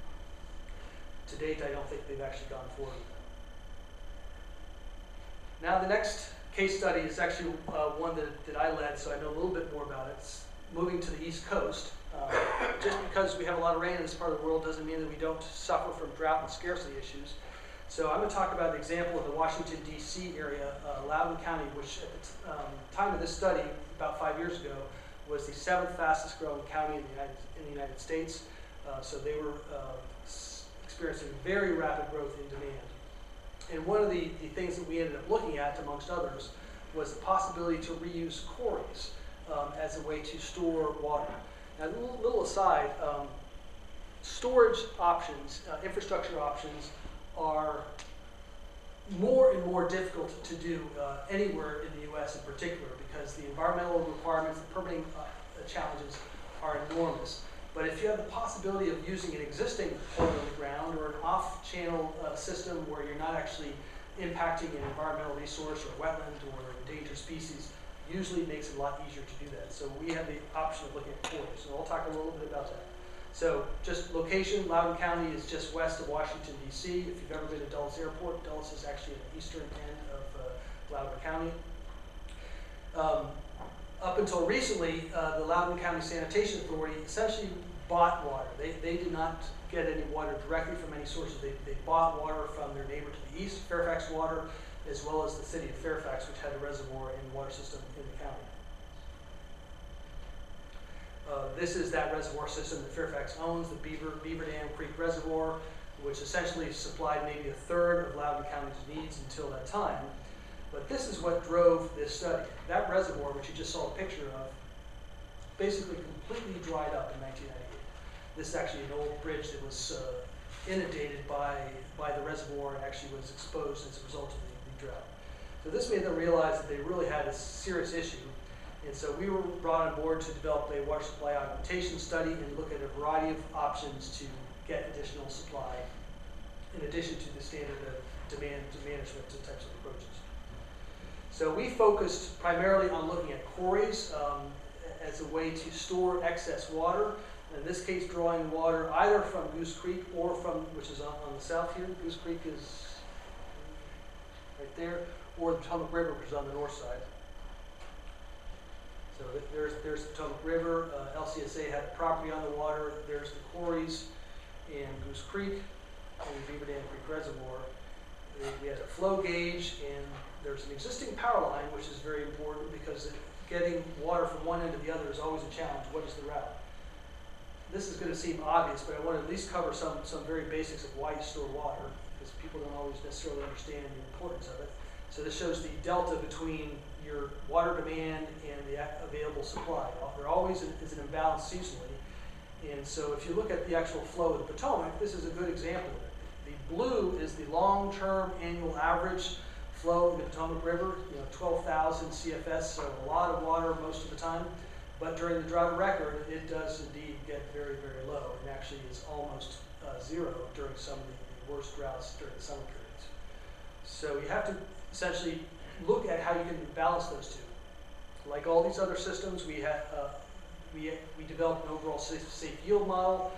To date, I don't think they've actually gone forward with that. Now the next case study is actually one that I led, so I know a little bit more about it. It's moving to the East Coast. Just because we have a lot of rain in this part of the world doesn't mean that we don't suffer from drought and scarcity issues. So I'm going to talk about the example of the Washington, D.C. area, Loudoun County, which at the time of this study, about 5 years ago, was the 7th fastest growing county in the United States. So they were experiencing very rapid growth in demand. And one of the things that we ended up looking at, amongst others, was the possibility to reuse quarries as a way to store water. Now, a little aside, storage options, infrastructure options, are more and more difficult to do anywhere in the U.S. in particular, because the environmental requirements, the permitting challenges are enormous. But if you have the possibility of using an existing hole in the ground or an off-channel system where you're not actually impacting an environmental resource or wetland or endangered species, usually it makes it a lot easier to do that. So we have the option of looking at quarries, and I'll talk a little bit about that. So just location, Loudoun County is just west of Washington, D.C. If you've ever been to Dulles Airport, Dulles is actually at the eastern end of Loudoun County. Up until recently, the Loudoun County Sanitation Authority essentially bought water. They did not get any water directly from any sources. They bought water from their neighbor to the east, Fairfax Water, as well as the city of Fairfax, which had a reservoir and water system in the county. This is that reservoir system that Fairfax owns, the Beaver Dam Creek Reservoir, which essentially supplied maybe a third of Loudoun County's needs until that time. But this is what drove this study. That reservoir, which you just saw a picture of, basically completely dried up in 1998. This is actually an old bridge that was inundated by the reservoir and actually was exposed as a result of the drought. So this made them realize that they really had a serious issue. And so we were brought on board to develop a water supply augmentation study and look at a variety of options to get additional supply in addition to the standard demand management types of approaches. So we focused primarily on looking at quarries as a way to store excess water. In this case, drawing water either from Goose Creek or from, which is on the south here. Goose Creek is right there, or the Potomac River, which is on the north side. So there's the Potomac River. LCSA had a property on the water. There's the quarries in Goose Creek and the Beaver Dam Creek Reservoir. We had a flow gauge, and there's an existing power line, which is very important because getting water from one end to the other is always a challenge. What is the route? This is going to seem obvious, but I want to at least cover some very basics of why you store water, because people don't always necessarily understand the importance of it. So this shows the delta between your water demand and the available supply. There always is an imbalance seasonally. And so if you look at the actual flow of the Potomac, this is a good example of it. The blue is the long-term annual average flow in the Potomac River, 12,000 CFS, so a lot of water most of the time. But during the drought record, it does indeed get very, very low, and actually is almost zero during some of the worst droughts during the summer periods. So you have to essentially look at how you can balance those two. Like all these other systems, we developed an overall safe yield model.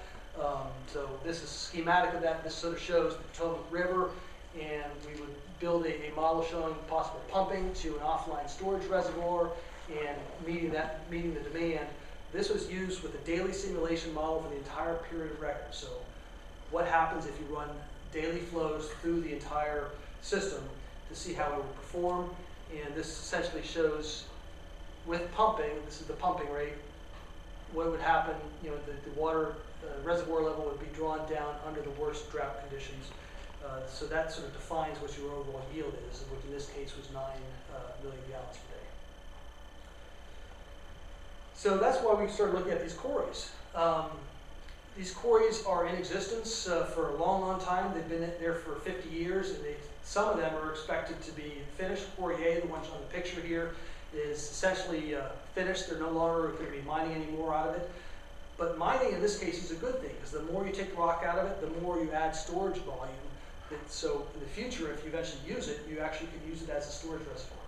So this is a schematic of that. This sort of shows the Potomac River, and we would build a model showing possible pumping to an offline storage reservoir and meeting the demand. This was used with a daily simulation model for the entire period of record. So what happens if you run daily flows through the entire system to see how it will perform. And this essentially shows with pumping, this is the pumping rate, what would happen, the water reservoir level would be drawn down under the worst drought conditions. So that sort of defines what your overall yield is, which in this case was 9 million gallons per day. So that's why we started looking at these quarries. These quarries are in existence for a long, long time. They've been there for 50 years, and some of them are expected to be finished. Quarry A, the ones on the picture here, is essentially finished. They're no longer going to be mining any more out of it. But mining in this case is a good thing, because the more you take rock out of it, the more you add storage volume. So in the future, if you eventually use it, you actually could use it as a storage reservoir.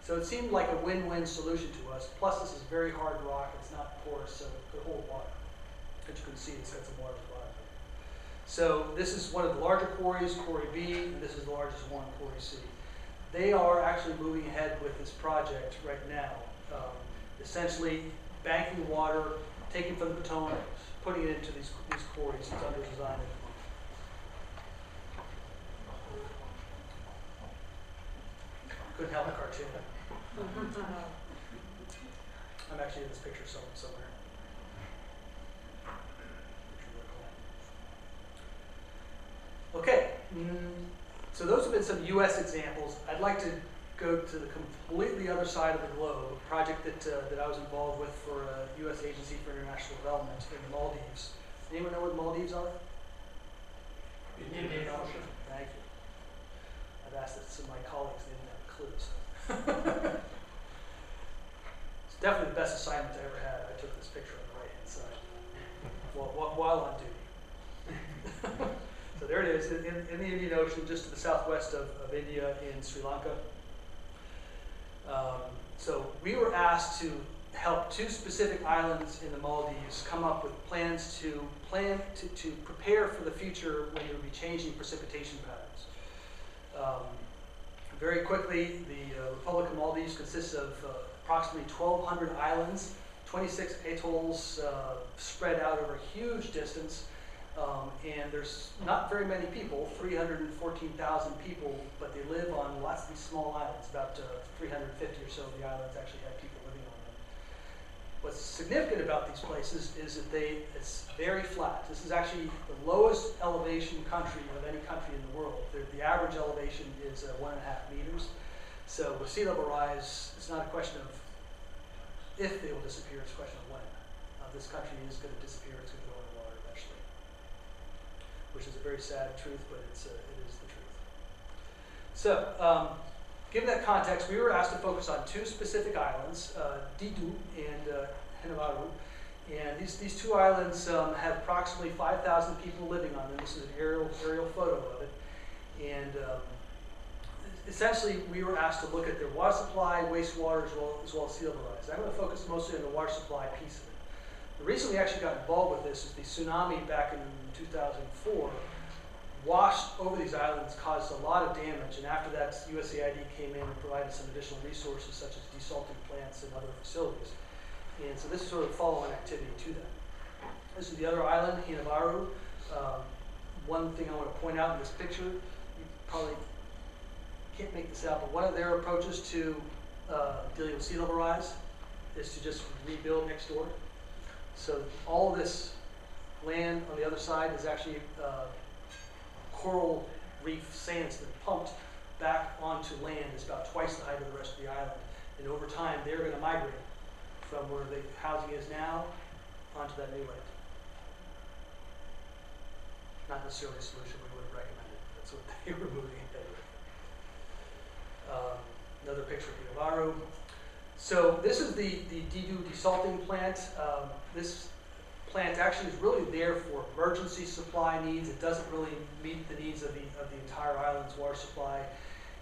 So it seemed like a win-win solution to us. Plus, this is very hard rock. It's not porous, so it could hold water. As you can see, it's got some water at the bottom. So this is one of the larger quarries, Quarry B, and this is the largest one, Quarry C. They are actually moving ahead with this project right now. Essentially, banking water, taking from the Potomac, putting it into these quarries. It's under design at the moment. Couldn't help a cartoon. I'm actually in this picture somewhere. Okay, so those have been some U.S. examples. I'd like to go to the completely other side of the globe, a project that I was involved with for a U.S. Agency for International Development in the Maldives. Anyone know where the Maldives are? Indian Ocean. Thank you. I've asked some of my colleagues, they didn't have a clue. So. It's definitely the best assignment I ever had. I took this picture on the right-hand side while while on duty. So there it is, in the Indian Ocean, just to the southwest of India in Sri Lanka. So we were asked to help 2 specific islands in the Maldives come up with plans to prepare for the future when there will be changing precipitation patterns. Very quickly, the Republic of Maldives consists of approximately 1,200 islands, 26 atolls spread out over a huge distance, and there's not very many people, 314,000 people, but they live on lots of these small islands. About 350 or so of the islands actually have people living on them. What's significant about these places is that it's very flat. This is actually the lowest elevation country of any country in the world. The average elevation is 1.5 meters. So with sea level rise, it's not a question of if they will disappear, it's a question of when. This country is going to disappear, it's going to go in the water eventually. Which is a very sad truth, but it is the truth. So, given that context, we were asked to focus on 2 specific islands, Didu and Henavaru. And these 2 islands have approximately 5,000 people living on them. This is an aerial photo of it. And essentially, we were asked to look at their water supply, wastewater, as well as sea level rise. I'm going to focus mostly on the water supply piece of it. The reason we actually got involved with this is the tsunami back in 2004 washed over these islands, caused a lot of damage, and after that, USAID came in and provided some additional resources such as desalting plants and other facilities. And so this is sort of follow-on activity to that. This is the other island, Henavaru. One thing I want to point out in this picture, you probably can't make this out, but one of their approaches to dealing with sea level rise is to just rebuild next door. So all of this land on the other side is actually coral reef sandstone pumped back onto land. It's about twice the height of the rest of the island. And over time, they're going to migrate from where the housing is now onto that new land. Not necessarily a solution we would have recommended. That's what they were moving ahead with. Another picture of Henavaru. So this is the Didu desalting plant. This plant actually is really there for emergency supply needs. It doesn't really meet the needs of the entire island's water supply.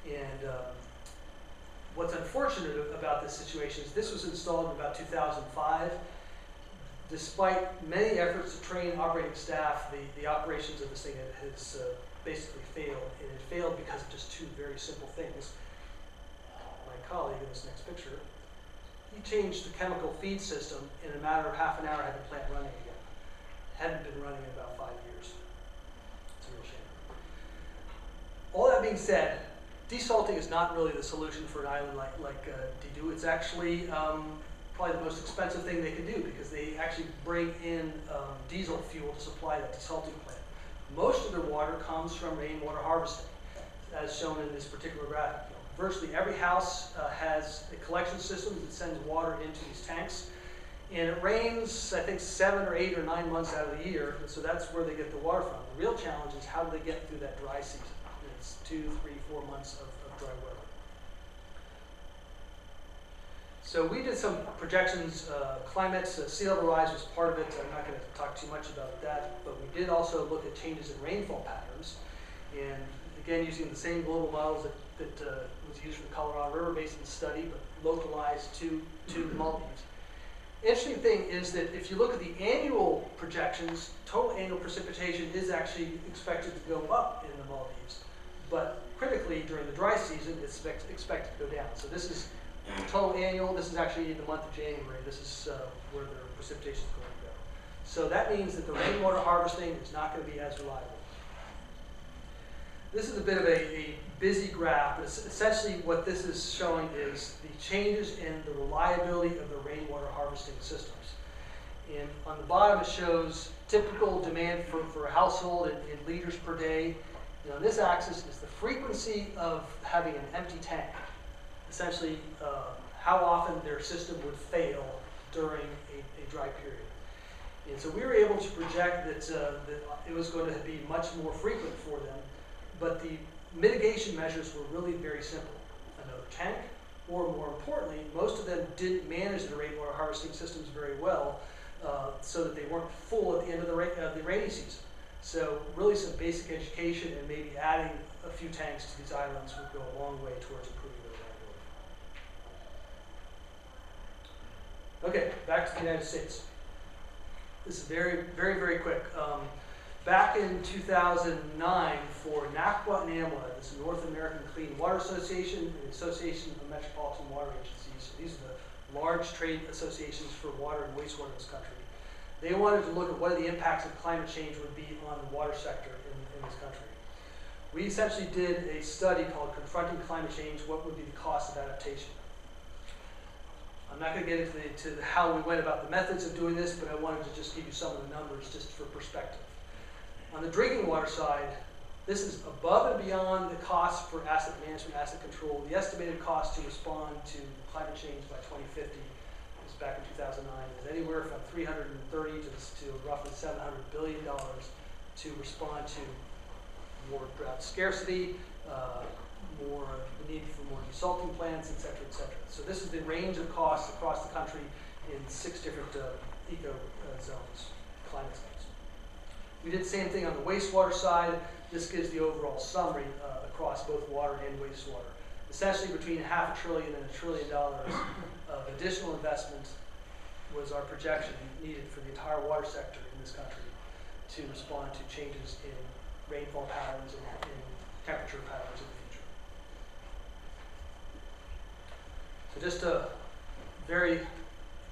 And what's unfortunate about this situation is this was installed in about 2005. Despite many efforts to train operating staff, the operations of this thing has basically failed. And it failed because of just 2 very simple things. My colleague in this next picture, he changed the chemical feed system in a matter of half an hour, had the plant running again. Hadn't been running in about 5 years. It's a real shame. All that being said, desalting is not really the solution for an island like Didu. It's actually probably the most expensive thing they can do because they actually bring in diesel fuel to supply that desalting plant. Most of their water comes from rainwater harvesting, as shown in this particular graphic. Virtually every house has a collection system that sends water into these tanks. And it rains, I think, 7 or 8 or 9 months out of the year, and so that's where they get the water from. The real challenge is how do they get through that dry season? It's 2, 3, 4 months of dry weather. So we did some projections, climate, sea level rise was part of it. I'm not going to talk too much about that, but we did also look at changes in rainfall patterns. And again, using the same global models that was used for the Colorado River Basin study, but localized to the Maldives. Interesting thing is that if you look at the annual projections, total annual precipitation is actually expected to go up in the Maldives. But critically, during the dry season, it's expected to go down. So this is total annual. This is actually in the month of January. This is where the precipitation is going to go. So that means that the rainwater harvesting is not going to be as reliable. This is a bit of a busy graph, but essentially what this is showing is the changes in the reliability of the rainwater harvesting systems. And on the bottom it shows typical demand for a household in liters per day. And on this axis is the frequency of having an empty tank. Essentially how often their system would fail during a dry period. And so we were able to project that it was going to be much more frequent for them. But the mitigation measures were really very simple. Another tank, or more importantly, most of them didn't manage the rainwater harvesting systems very well. so that they weren't full at the end of the rainy season. So really some basic education and maybe adding a few tanks to these islands would go a long way towards improving their reliability. Okay, back to the United States. This is very, very, very quick. Back in 2009, for NACWA and AMWA, this is North American Clean Water Association and the Association of Metropolitan Water Agencies. So these are the large trade associations for water and wastewater in this country. They wanted to look at what the impacts of climate change would be on the water sector in this country. We essentially did a study called Confronting Climate Change, What Would Be the Cost of Adaptation? I'm not going to get into how we went about the methods of doing this, but I wanted to just give you some of the numbers just for perspective. On the drinking water side, this is above and beyond the cost for asset management, asset control. The estimated cost to respond to climate change by 2050, this was back in 2009, is anywhere from $330 to roughly $700 billion to respond to more drought scarcity, the need for more desalting plants, et cetera, et cetera. So this is the range of costs across the country in 6 different eco zones, climate zones. We did the same thing on the wastewater side. This gives the overall summary across both water and wastewater. Essentially, between $500 billion and $1 trillion of additional investment was our projection needed for the entire water sector in this country to respond to changes in rainfall patterns and in temperature patterns in the future. So just a very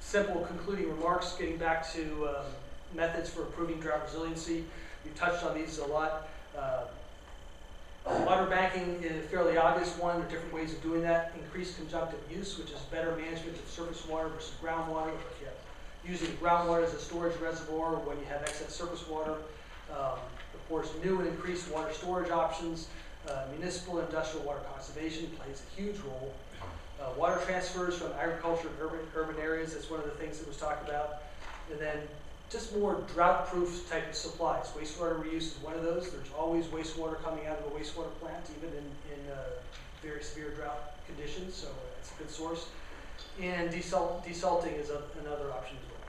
simple concluding remarks, getting back to methods for improving drought resiliency. We've touched on these a lot. Water banking is a fairly obvious one. There are different ways of doing that. Increased conjunctive use, which is better management of surface water versus groundwater. If you have using groundwater as a storage reservoir when you have excess surface water. Of course, new and increased water storage options. Municipal and industrial water conservation plays a huge role. Water transfers from agriculture to urban areas, that's one of the things that was talked about. And then just more drought-proof type of supplies. Wastewater reuse is one of those. There's always wastewater coming out of a wastewater plant, even in very severe drought conditions, so it's a good source. And desalting is another option as well.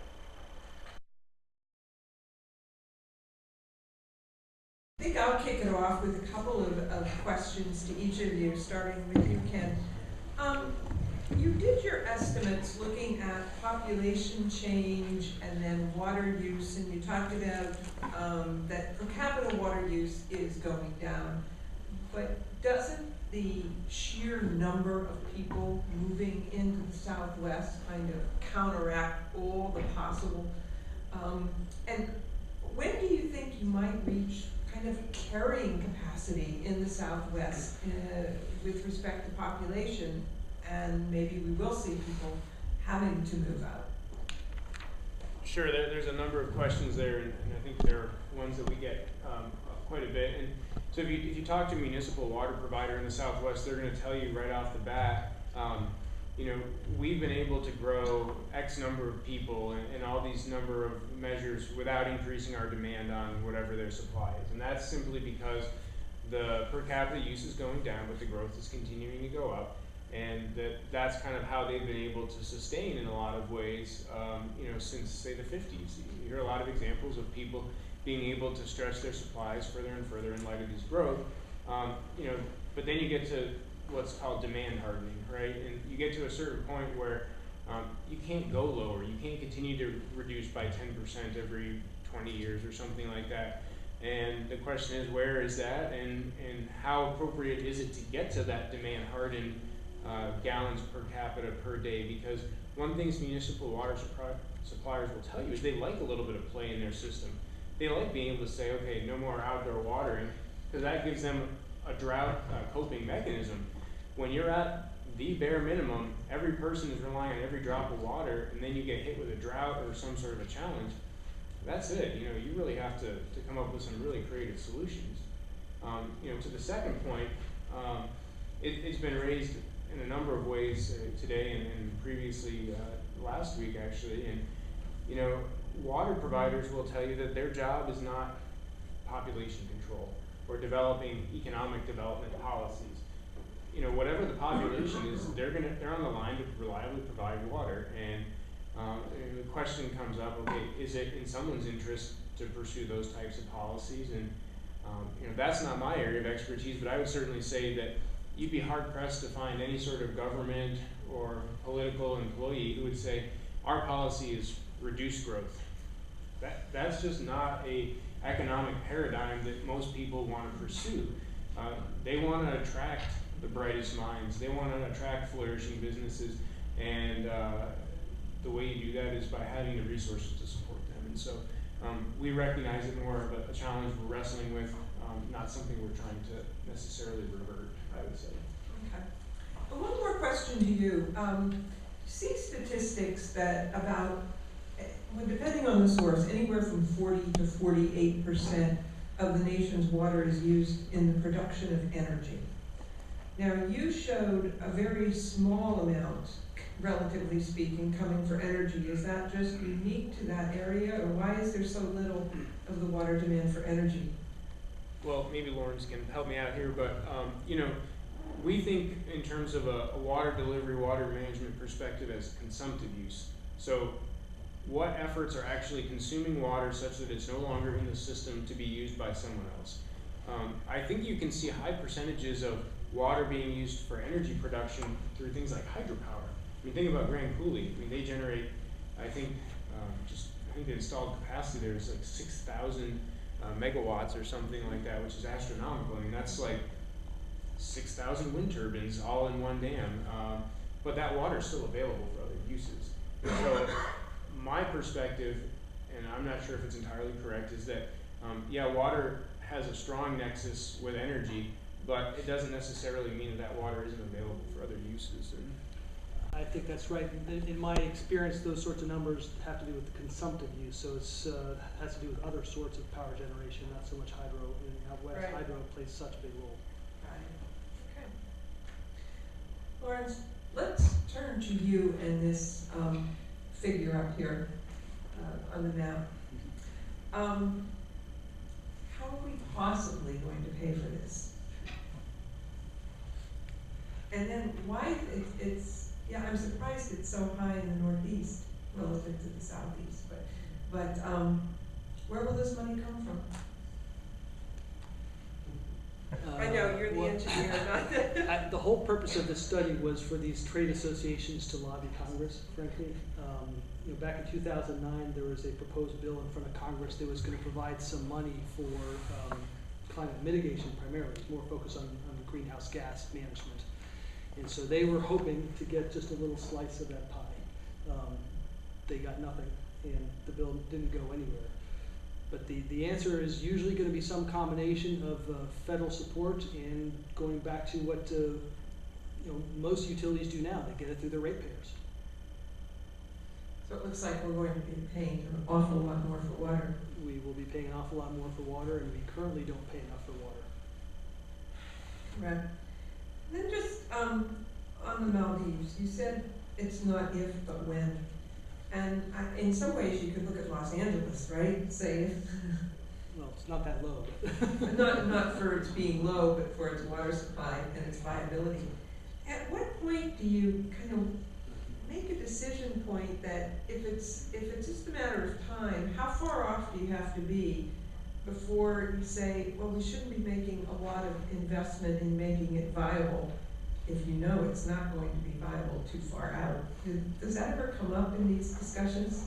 I think I'll kick it off with a couple of questions to each of you, starting with you, Ken. You did your estimates looking at population change and then water use, and you talked about that per capita water use is going down, but doesn't the sheer number of people moving into the Southwest kind of counteract all the possible? And when do you think you might reach kind of carrying capacity in the Southwest with respect to population? And maybe we will see people having to move out. Sure, there's a number of questions there, and I think there are ones that we get quite a bit. And so if you talk to a municipal water provider in the Southwest, they're going to tell you right off the bat, we've been able to grow X number of people and all these number of measures without increasing our demand on whatever their supply is. And that's simply because the per capita use is going down, but the growth is continuing to go up. And that's kind of how they've been able to sustain in a lot of ways, since, say, the 50s. You hear a lot of examples of people being able to stretch their supplies further and further in light of this growth. But then you get to what's called demand hardening, right? And you get to a certain point where you can't go lower. You can't continue to reduce by 10% every 20 years or something like that. And the question is, where is that, and how appropriate is it to get to that demand hardened gallons per capita per day? Because one thing municipal water suppliers will tell you is they like a little bit of play in their system. They like being able to say, okay, no more outdoor watering, because that gives them a drought coping mechanism. When you're at the bare minimum, every person is relying on every drop of water, and then you get hit with a drought or some sort of a challenge. That's it. You really have to come up with some really creative solutions. To the second point, it's been raised in a number of ways today and previously last week actually, and water providers will tell you that their job is not population control or developing economic development policies. Whatever the population is, they're on the line to reliably provide water, and the question comes up, okay, is it in someone's interest to pursue those types of policies? And that's not my area of expertise, but I would certainly say that you'd be hard pressed to find any sort of government or political employee who would say, our policy is reduce growth. That's just not a economic paradigm that most people want to pursue. They want to attract the brightest minds. They want to attract flourishing businesses, and the way you do that is by having the resources to support them. And so we recognize it more of a challenge we're wrestling with, not something we're trying to necessarily revert, I would say. Okay. Well, one more question to you. See statistics that about, well, depending on the source, anywhere from 40 to 48% of the nation's water is used in the production of energy. Now, you showed a very small amount, relatively speaking, coming for energy. Is that just unique to that area, or why is there so little of the water demand for energy? Well, maybe Lawrence can help me out here, but we think in terms of a water delivery, water management perspective as consumptive use. So what efforts are actually consuming water such that it's no longer in the system to be used by someone else? I think you can see high percentages of water being used for energy production through things like hydropower. I mean, think about Grand Coulee. I mean, they generate, I think the installed capacity there is like 6,000 megawatts or something like that, which is astronomical. I mean, that's like 6,000 wind turbines all in one dam. But that water is still available for other uses. So my perspective, and I'm not sure if it's entirely correct, is that water has a strong nexus with energy, but it doesn't necessarily mean that water isn't available for other uses. And I think that's right. In my experience, those sorts of numbers have to do with the consumptive use. So it's has to do with other sorts of power generation, not so much hydro. And out west, Right. hydro plays such a big role. Right. Okay. Lawrence, let's turn to you and this figure up here on the map. How are we possibly going to pay for this? And then why it's I'm surprised it's so high in the Northeast relative to the Southeast, but where will this money come from? I know, you're the engineer, not the... The whole purpose of this study was for these trade associations to lobby Congress, frankly. Back in 2009, there was a proposed bill in front of Congress that was going to provide some money for climate mitigation primarily, more focused on greenhouse gas management. And so they were hoping to get just a little slice of that pie. They got nothing, and the bill didn't go anywhere. But the answer is usually going to be some combination of federal support and going back to what most utilities do now. They get it through their ratepayers. So it looks like we're going to be paying an awful lot more for water. We will be paying an awful lot more for water, and we currently don't pay enough for water. Right. Then just on the Maldives, you said it's not if, but when. And in some ways, you could look at Los Angeles, right? Say if. Well, it's not that low. not for its being low, but for its water supply and its viability. At what point do you kind of make a decision point that if it's just a matter of time, how far off do you have to be before you say, well, we shouldn't be making a lot of investment in making it viable if you know it's not going to be viable too far out? Does that ever come up in these discussions?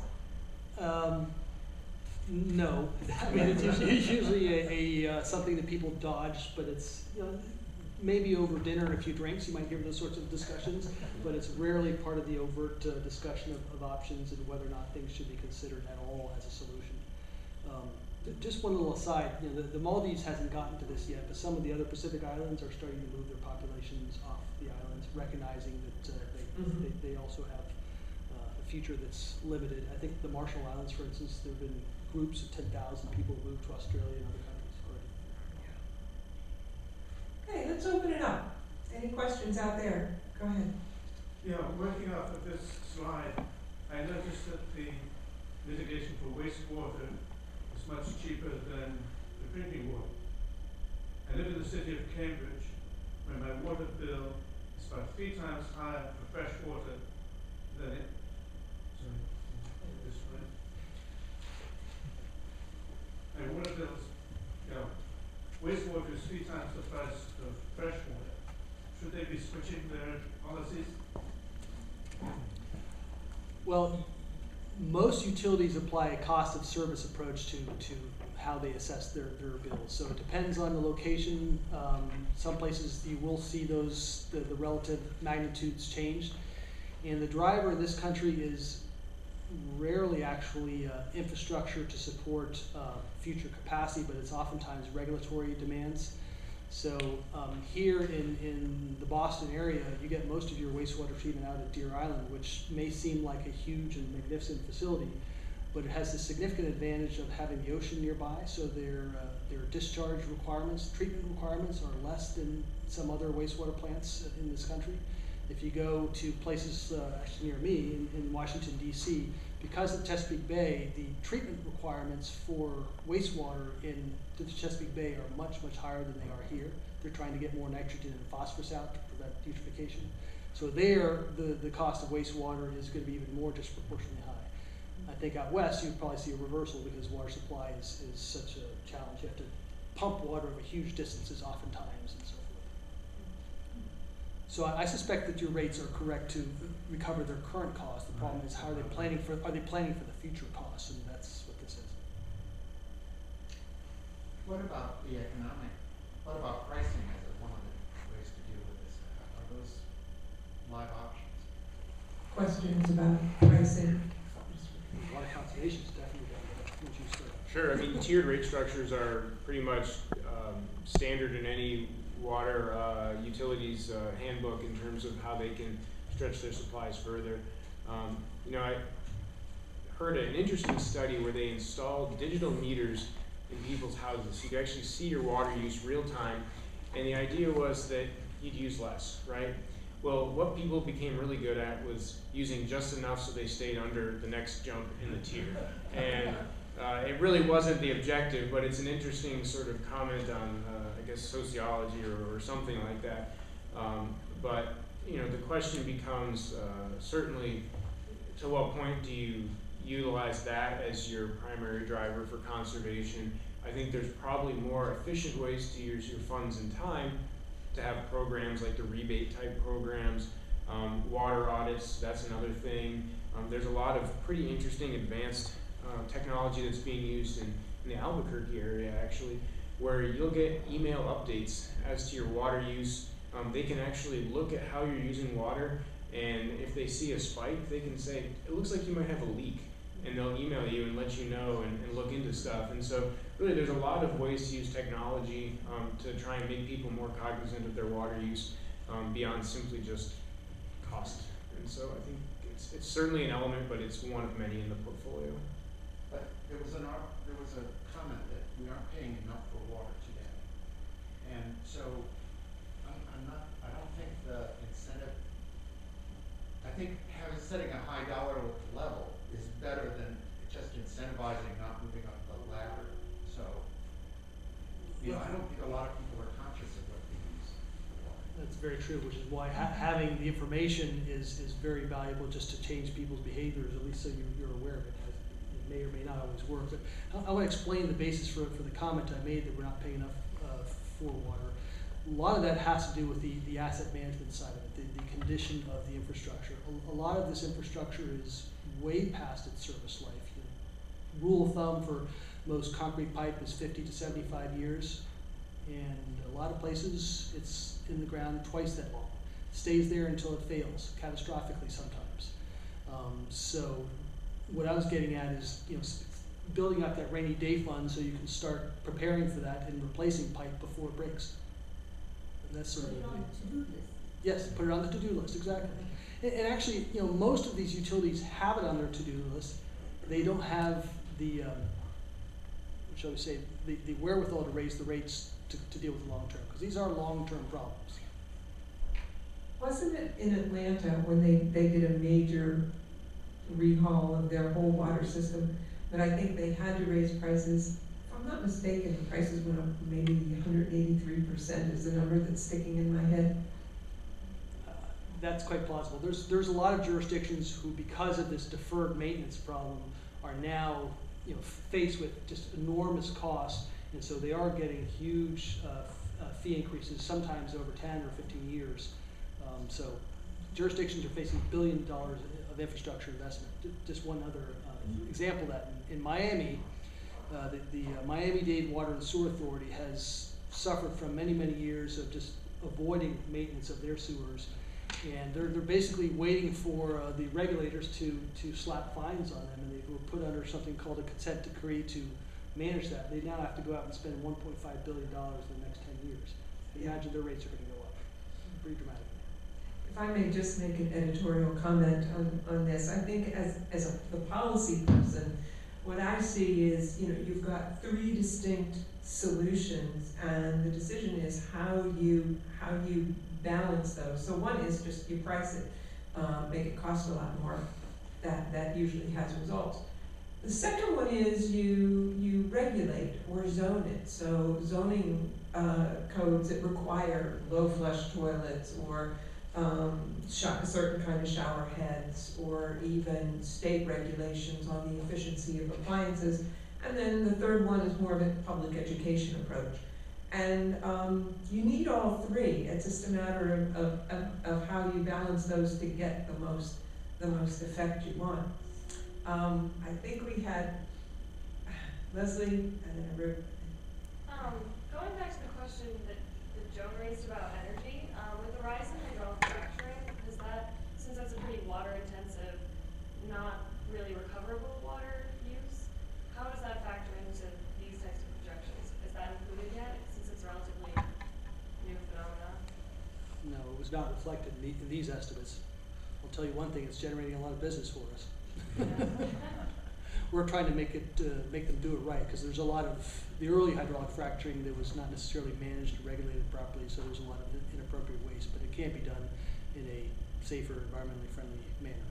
No. I mean, it's usually a something that people dodge, but it's maybe over dinner and a few drinks you might hear those sorts of discussions, but it's rarely part of the overt discussion of options and whether or not things should be considered at all as a solution. Just one little aside, the Maldives hasn't gotten to this yet, but some of the other Pacific islands are starting to move their populations off the islands, recognizing that they also have a future that's limited. I think the Marshall Islands, for instance, there have been groups of 10,000 people moved to Australia and other countries already. Okay, let's open it up. Any questions out there? Go ahead. Yeah, working off of this slide, I noticed that the mitigation for wastewater is much cheaper than the drinking water. I live in the city of Cambridge, where my water bill is about 3 times higher for fresh water than 3 times the price of fresh water. Should they be switching their policies? Well, most utilities apply a cost of service approach to how they assess their bills. So it depends on the location. Some places you will see the relative magnitudes changed. And the driver in this country is rarely actually infrastructure to support future capacity, but it's oftentimes regulatory demands. So here in the Boston area, you get most of your wastewater treatment out at Deer Island, which may seem like a huge and magnificent facility, but it has the significant advantage of having the ocean nearby, so their discharge requirements, treatment requirements are less than some other wastewater plants in this country. If you go to places actually near me in Washington, D.C., because of Chesapeake Bay, the treatment requirements for wastewater in the Chesapeake Bay are much, much higher than they are here. They're trying to get more nitrogen and phosphorus out to prevent eutrophication. So there, the cost of wastewater is going to be even more disproportionately high. I think out west, you'd probably see a reversal because water supply is such a challenge. You have to pump water over huge distances oftentimes and so forth. So I suspect that your rates are correct to recover their current cost. The problem is how are they planning for the future costs, and that's what this is. What about the economic, what about pricing as one of the ways to deal with this? Are those live options? Questions about pricing? A lot of conservation is definitely going to once you start. Sure, I mean, tiered rate structures are pretty much standard in any water utilities handbook in terms of how they can stretch their supplies further. You know, I heard an interesting study where they installed digital meters in people's houses, so you could actually see your water use real time, and the idea was that you'd use less, right? Well, what people became really good at was using just enough so they stayed under the next jump in the tier. And it really wasn't the objective, but it's an interesting sort of comment on, I guess, sociology or something like that. But you know, the question becomes certainly, to what point do you utilize that as your primary driver for conservation? I think there's probably more efficient ways to use your funds and time to have programs like the rebate type programs, water audits, that's another thing. There's a lot of pretty interesting advanced technology that's being used in the Albuquerque area actually, where you'll get email updates as to your water use. They can actually look at how you're using water, and if they see a spike, they can say, it looks like you might have a leak, and they'll email you and let you know and look into stuff. And so really there's a lot of ways to use technology to try and make people more cognizant of their water use beyond simply just cost. And so I think it's certainly an element, but it's one of many in the portfolio. But there was a comment that we aren't paying enough for water today. And so I don't think the incentive, I think setting a high dollar level is better than just incentivizing not moving up the ladder. So, you know, I don't think a lot of people are conscious of what they use for water. That's very true, which is why having the information is very valuable just to change people's behaviors, at least so you're aware of it. It may or may not always work. But I want to explain the basis for the comment I made that we're not paying enough for water. A lot of that has to do with the asset management side of it, the condition of the infrastructure. A lot of this infrastructure is way past its service life. You know, rule of thumb for most concrete pipe is 50 to 75 years, and a lot of places it's in the ground twice that long. It stays there until it fails, catastrophically sometimes. So what I was getting at is, you know, building up that rainy day fund so you can start preparing for that and replacing pipe before it breaks. And that's sort of Put it on the to-do list. Yes, put it on the to-do list, exactly. And actually, you know, most of these utilities have it on their to-do list. They don't have the, what shall we say, the wherewithal to raise the rates to deal with the long term, because these are long-term problems. Wasn't it in Atlanta when they did a major rehaul of their whole water system, that I think they had to raise prices? If I'm not mistaken, the prices went up maybe 183% is the number that's sticking in my head. That's quite plausible. There's a lot of jurisdictions who, because of this deferred maintenance problem, are now, you know, faced with just enormous costs, and so they are getting huge fee increases, sometimes over 10 or 15 years. So jurisdictions are facing $1 billion of infrastructure investment. Just one other example of that. In Miami, the Miami-Dade Water and Sewer Authority has suffered from many, many years of just avoiding maintenance of their sewers. And they're basically waiting for the regulators to slap fines on them, and they were put under something called a consent decree to manage that. They now have to go out and spend $1.5 billion in the next 10 years. Imagine their rates are going to go up pretty dramatically. If I may just make an editorial comment on this, I think as the policy person, what I see is, you've got 3 distinct solutions, and the decision is how you balance those. So one is just you price it, make it cost a lot more. That usually has results. The second one is you regulate or zone it. So zoning codes that require low flush toilets or a certain kind of shower heads, or even state regulations on the efficiency of appliances. And then the third one is more of a public education approach. And you need all 3. It's just a matter of how you balance those to get the most effect you want. I think we had Leslie and then Ruth. Going back to the question that Joan raised about energy, with the rise in hydraulic fracturing, is that, since that's a pretty water intensive, not really recoverable water use, how does that factor into these types of projections? Is that included yet, since it's a relatively new phenomenon? No, it was not reflected in these estimates. I'll tell you one thing, it's generating a lot of business for us. We're trying to make them do it right, because there's a lot of the early hydraulic fracturing that was not necessarily managed or regulated properly, so there's a lot of inappropriate waste, but it can be done in a safer, environmentally friendly manner.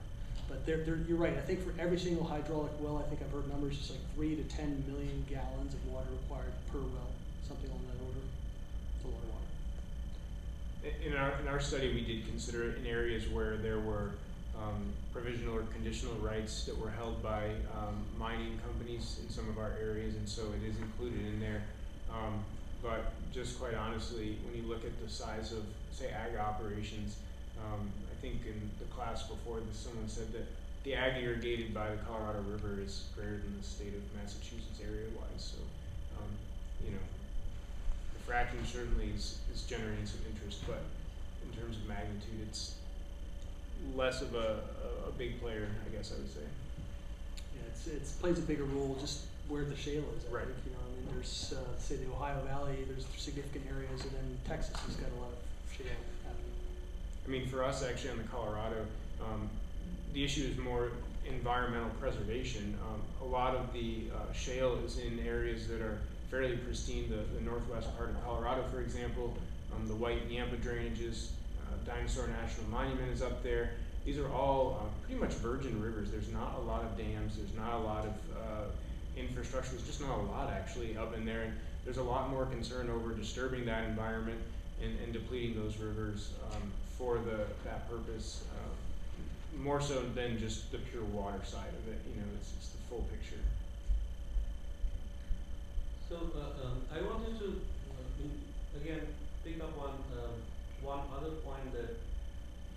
But you're right. I think for every single hydraulic well, I think I've heard numbers, it's like 3 to 10 million gallons of water required per well, something along that order. It's a lot of water. In our study, we did consider it in areas where there were provisional or conditional rights that were held by mining companies in some of our areas, and so it is included in there. But just quite honestly, when you look at the size of, say, ag operations, I think in the class before this, someone said that the ag irrigated by the Colorado River is greater than the state of Massachusetts area-wise. So, the fracking certainly is generating some interest, but in terms of magnitude, it's less of a big player, I guess I would say. Yeah, it plays a bigger role just where the shale is. I right. think, there's say the Ohio Valley, there's significant areas, and then Texas has got a lot of shale happening. I mean, for us actually on the Colorado, the issue is more environmental preservation. A lot of the shale is in areas that are fairly pristine. The northwest part of Colorado, for example, the White Yampa drainages, Dinosaur National Monument is up there. These are all pretty much virgin rivers. There's not a lot of dams. There's not a lot of infrastructure. There's just not a lot actually up in there. And there's a lot more concern over disturbing that environment and depleting those rivers for that purpose, more so than just the pure water side of it. It's the full picture. So I wanted to again pick up on one other point that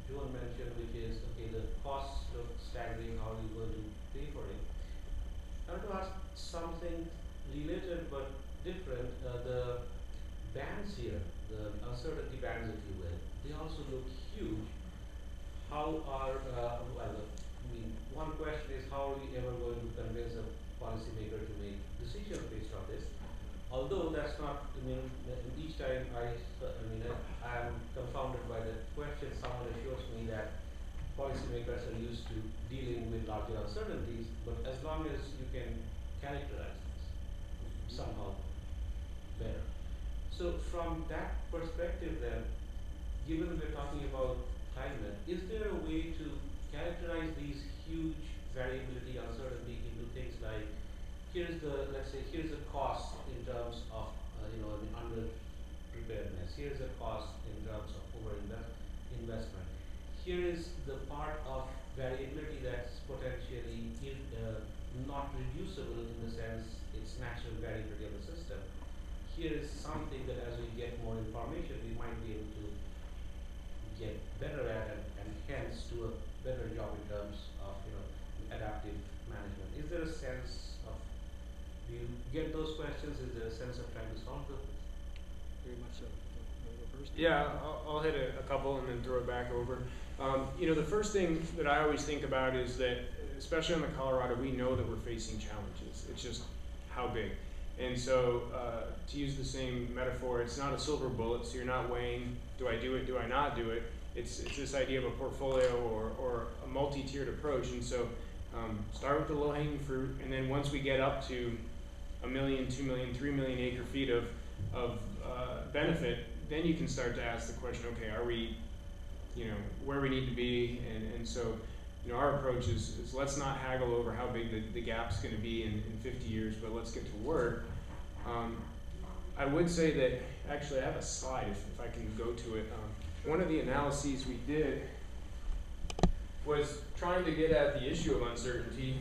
Joan mentioned, which is the costs of staggering. How are you going to pay for it? I want to ask something related but different. The bands here, the uncertainty bands, if you will, they also look huge. How are one question is, how are we ever going to convince a policymaker to make decisions based on this? Although that's not, each time I'm confounded by the question. Someone assures me that policymakers are used to dealing with larger uncertainties, but as long as you can characterize this somehow better. So from that perspective then, given we're talking about climate, is there a way to characterize these huge variability, uncertainty into things like, here's the cost in terms of under preparedness, here's the cost in terms of investment, here is the part of variability that's potentially not reducible in the sense it's natural variability of the system. here is something that as we get more information, we might be able to get better at it and hence do a better job in terms of, adaptive management. Is there a sense of, do you get those questions? Is there a sense of trying to solve them? Very much so. First. Yeah, I'll hit a couple and then throw it back over. The first thing that I always think about is that, especially on the Colorado, we know that we're facing challenges. It's just how big. And so, to use the same metaphor, it's not a silver bullet, so you're not weighing, do I do it, do I not do it? It's this idea of a portfolio or a multi-tiered approach. And so, start with the low-hanging fruit, and then once we get up to 1 million, 2 million, 3 million acre feet of benefit, then you can start to ask the question, okay, are we, where we need to be? And so, our approach is let's not haggle over how big the gap's going to be in 50 years, but let's get to work. I would say that, actually, I have a slide if I can go to it. One of the analyses we did was trying to get at the issue of uncertainty,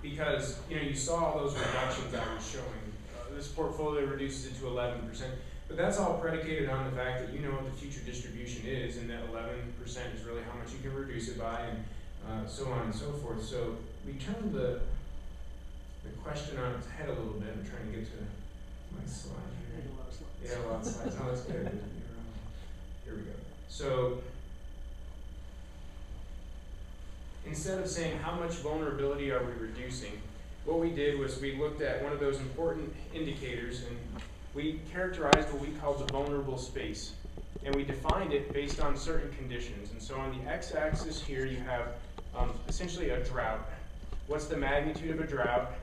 because you saw all those reductions I was showing. This portfolio reduces it to 11%, but that's all predicated on the fact that you know what the future distribution is, and that 11% is really how much you can reduce it by, and so on and so forth. So we turned the question on its head a little bit. I'm trying to get to my slide here. Yeah, a lot of slides. No, that's good. Here we go. So instead of saying how much vulnerability are we reducing, what we did was we looked at one of those important indicators, and we characterized what we call the vulnerable space. And we defined it based on certain conditions. And so on the x-axis here you have essentially a drought. What's the magnitude of a drought?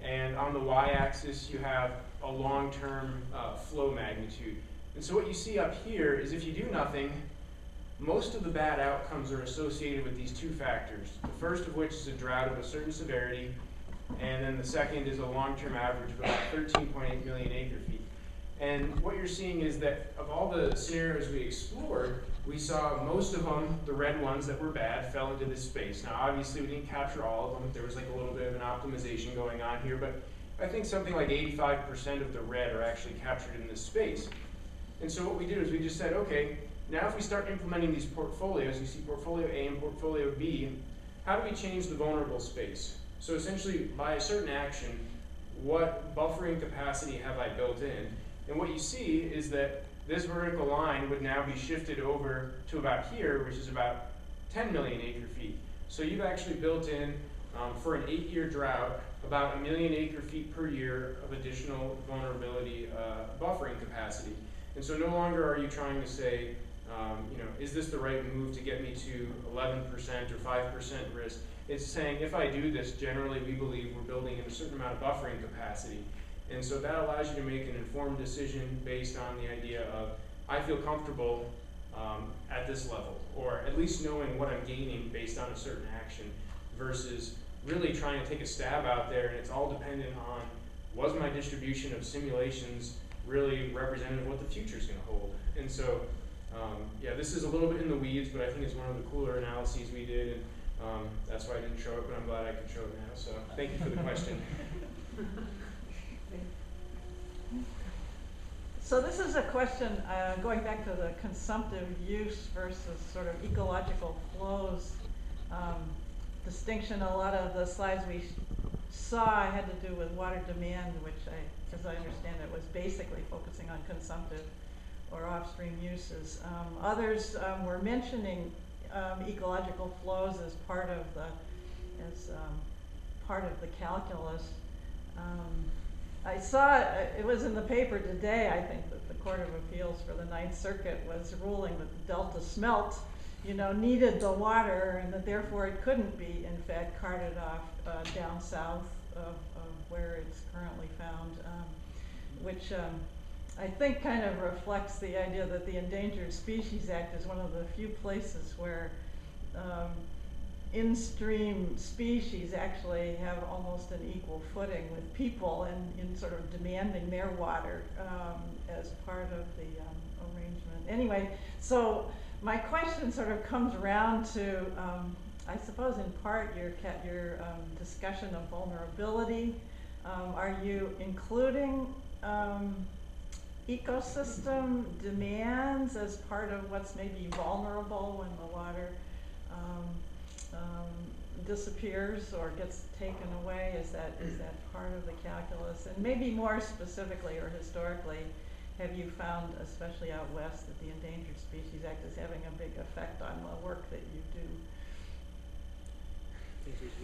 And on the y-axis you have a long-term flow magnitude. And so what you see up here is if you do nothing, most of the bad outcomes are associated with these two factors. The first of which is a drought of a certain severity, and then the second is a long-term average of about 13.8 million acre feet. And what you're seeing is that of all the scenarios we explored, we saw most of them, the red ones that were bad, fell into this space. Now obviously we didn't capture all of them. There was like a little bit of an optimization going on here, but I think something like 85% of the red are actually captured in this space. And so what we did is we just said, okay, now if we start implementing these portfolios, you see portfolio A and portfolio B, how do we change the vulnerable space? So essentially, by a certain action, what buffering capacity have I built in? And what you see is that this vertical line would now be shifted over to about here, which is about 10 million acre feet. So you've actually built in, for an 8-year drought, about 1 million acre feet per year of additional vulnerability buffering capacity. And so no longer are you trying to say, is this the right move to get me to 11% or 5% risk? It's saying, if I do this, generally we believe we're building in a certain amount of buffering capacity. And so that allows you to make an informed decision based on the idea of, I feel comfortable at this level, or at least knowing what I'm gaining based on a certain action, versus really trying to take a stab out there, and it's all dependent on, was my distribution of simulations really representative of what the future is going to hold? And so, yeah, this is a little bit in the weeds, but I think it's one of the cooler analyses we did, and that's why I didn't show it, but I'm glad I could show it now. So thank you for the question. So this is a question going back to the consumptive use versus sort of ecological flows distinction. A lot of the slides we saw had to do with water demand, which as I understand it, was basically focusing on consumptive or off-stream uses. Others were mentioning ecological flows as part of the calculus. I saw it was in the paper today, I think, that the Court of Appeals for the Ninth Circuit was ruling that the Delta smelt, needed the water, and that therefore it couldn't be, in fact, carted off down south of where it's currently found, which I think kind of reflects the idea that the Endangered Species Act is one of the few places where in-stream species actually have almost an equal footing with people in sort of demanding their water as part of the arrangement. Anyway, so my question sort of comes around to, I suppose in part, your discussion of vulnerability. Are you including ecosystem demands as part of what's maybe vulnerable when the water disappears or gets taken away? Is that part of the calculus? And maybe more specifically or historically, have you found, especially out west, that the Endangered Species Act is having a big effect on the work that you do?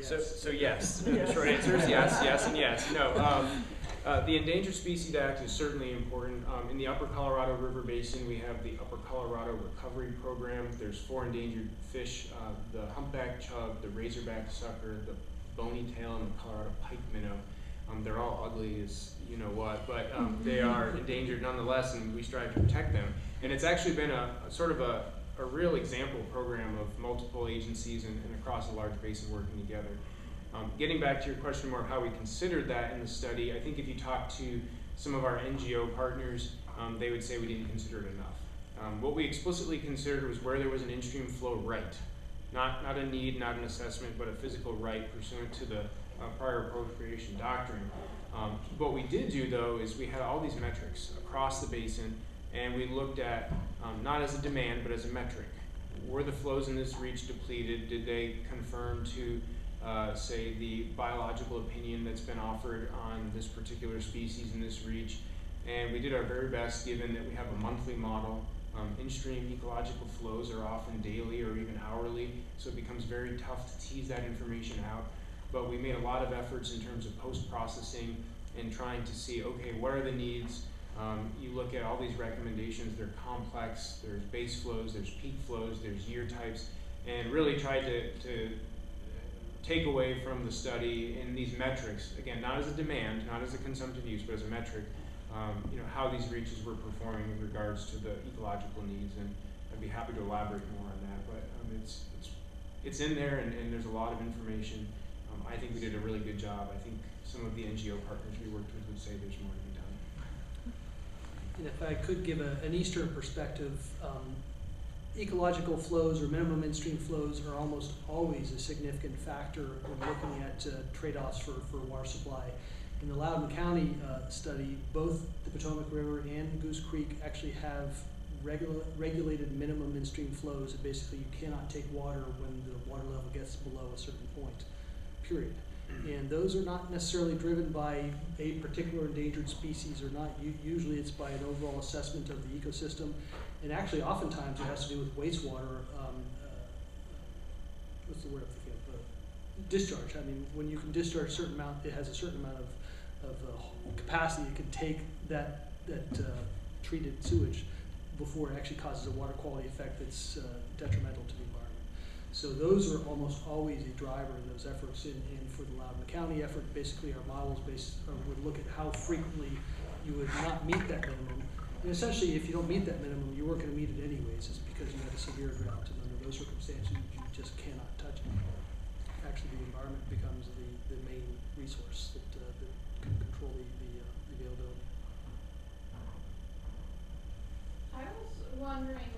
So yes. Yes. The short answer is yes, yes, and yes. No, the Endangered Species Act is certainly important. In the Upper Colorado River Basin, we have the Upper Colorado Recovery Program. There's 4 endangered fish: the humpback chub, the razorback sucker, the bony tail, and the Colorado pike minnow. They're all ugly as you know what, but they are endangered nonetheless, and we strive to protect them. And it's actually been a sort of a real example program of multiple agencies and across a large basin working together. Getting back to your question more of how we considered that in the study, I think if you talk to some of our NGO partners, they would say we didn't consider it enough. What we explicitly considered was where there was an in-stream flow right. Not a need, not an assessment, but a physical right pursuant to the prior appropriation doctrine. What we did do, though, is we had all these metrics across the basin, and we looked at, not as a demand, but as a metric. Were the flows in this reach depleted? Did they conform to, say, the biological opinion that's been offered on this particular species in this reach? And we did our very best, given that we have a monthly model. In-stream ecological flows are often daily or even hourly, so it becomes very tough to tease that information out. But we made a lot of efforts in terms of post-processing and trying to see, okay, what are the needs? You look at all these recommendations, they're complex, there's base flows, there's peak flows, there's year types, and really tried to take away from the study in these metrics, again, not as a demand, not as a consumptive use, but as a metric, how these reaches were performing in regards to the ecological needs, and I'd be happy to elaborate more on that, but it's in there, and there's a lot of information. I think we did a really good job. I think some of the NGO partners we worked with would say there's more to be done. And if I could give an Eastern perspective, ecological flows or minimum in-stream flows are almost always a significant factor when looking at trade-offs for water supply. In the Loudoun County study, both the Potomac River and Goose Creek actually have regulated minimum in-stream flows. And basically, you cannot take water when the water level gets below a certain point, period. And those are not necessarily driven by a particular endangered species or not. Usually it's by an overall assessment of the ecosystem. And actually, oftentimes it has to do with wastewater, what's the word I'm thinking of? Discharge. I mean, when you can discharge a certain amount, it has a certain amount of capacity. It can take that treated sewage before it actually causes a water quality effect that's detrimental to the environment. So those are almost always a driver in those efforts. And for the Loudoun County effort, basically our models would look at how frequently you would not meet that minimum. And essentially, if you don't meet that minimum, you weren't going to meet it anyways. It's because you had a severe drought, and under those circumstances, you just cannot touch it. Actually, the environment becomes the main resource that can control the availability. I was wondering,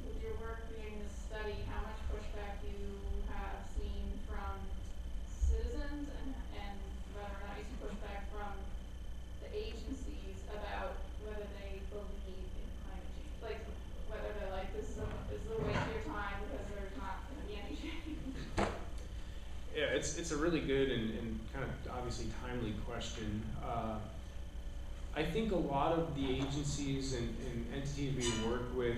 with your work creating this study, how much pushback you have seen from citizens and whether or not you see pushback from the agencies about whether they believe in climate change. Like, whether they're like, this is a waste of your time because there's not going to be any change. Yeah, it's a really good and kind of obviously timely question. I think a lot of the agencies and entities we work with,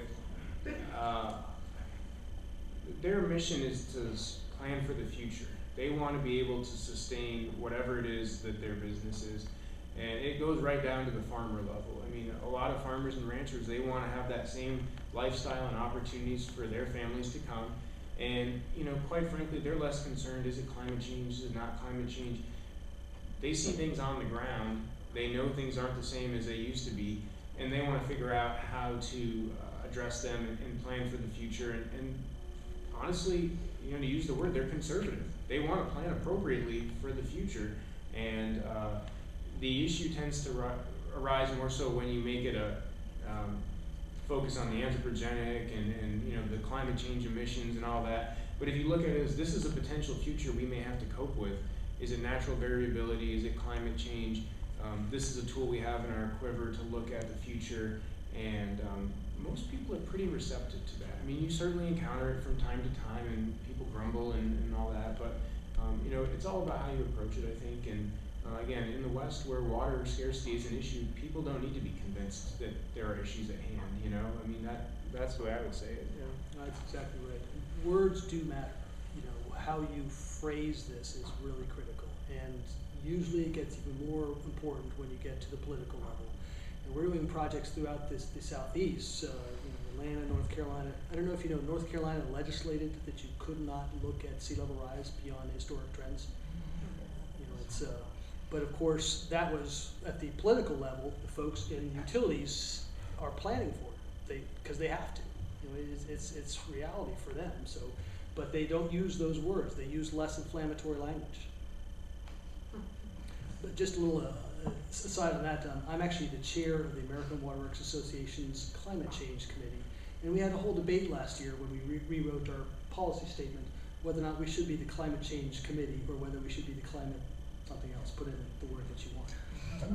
their mission is to plan for the future. They want to be able to sustain whatever it is that their business is. And it goes right down to the farmer level. I mean, a lot of farmers and ranchers, they want to have that same lifestyle and opportunities for their families to come. And, quite frankly, they're less concerned, is it climate change, is it not climate change? They see things on the ground, they know things aren't the same as they used to be, and they want to figure out how to address them and plan for the future. And honestly, to use the word, they're conservative. They want to plan appropriately for the future. And the issue tends to arise more so when you make it a focus on the anthropogenic and the climate change emissions and all that. But if you look at it as this is a potential future we may have to cope with, is it natural variability? Is it climate change? this is a tool we have in our quiver to look at the future, and most people are pretty receptive to that. I mean, you certainly encounter it from time to time, and people grumble and all that, but you know, it's all about how you approach it, I think. And again, in the West, where water scarcity is an issue, people don't need to be convinced that there are issues at hand. You know, I mean, that's the way I would say it. Yeah, that's exactly right. Words do matter. You know, how you phrase this is really critical, and usually it gets even more important when you get to the political level. And we're doing projects throughout the Southeast, you know, Atlanta, North Carolina. I don't know if you know, North Carolina legislated that you could not look at sea level rise beyond historic trends. You know, it's, but of course, that was at the political level. The folks in utilities are planning for it, because they have to. You know, it's reality for them. So, but they don't use those words. They use less inflammatory language. But just a little aside on that, I'm actually the chair of the American Water Works Association's Climate Change Committee, and we had a whole debate last year when we rewrote our policy statement whether or not we should be the Climate Change Committee or whether we should be the climate something else. Put in the word that you want.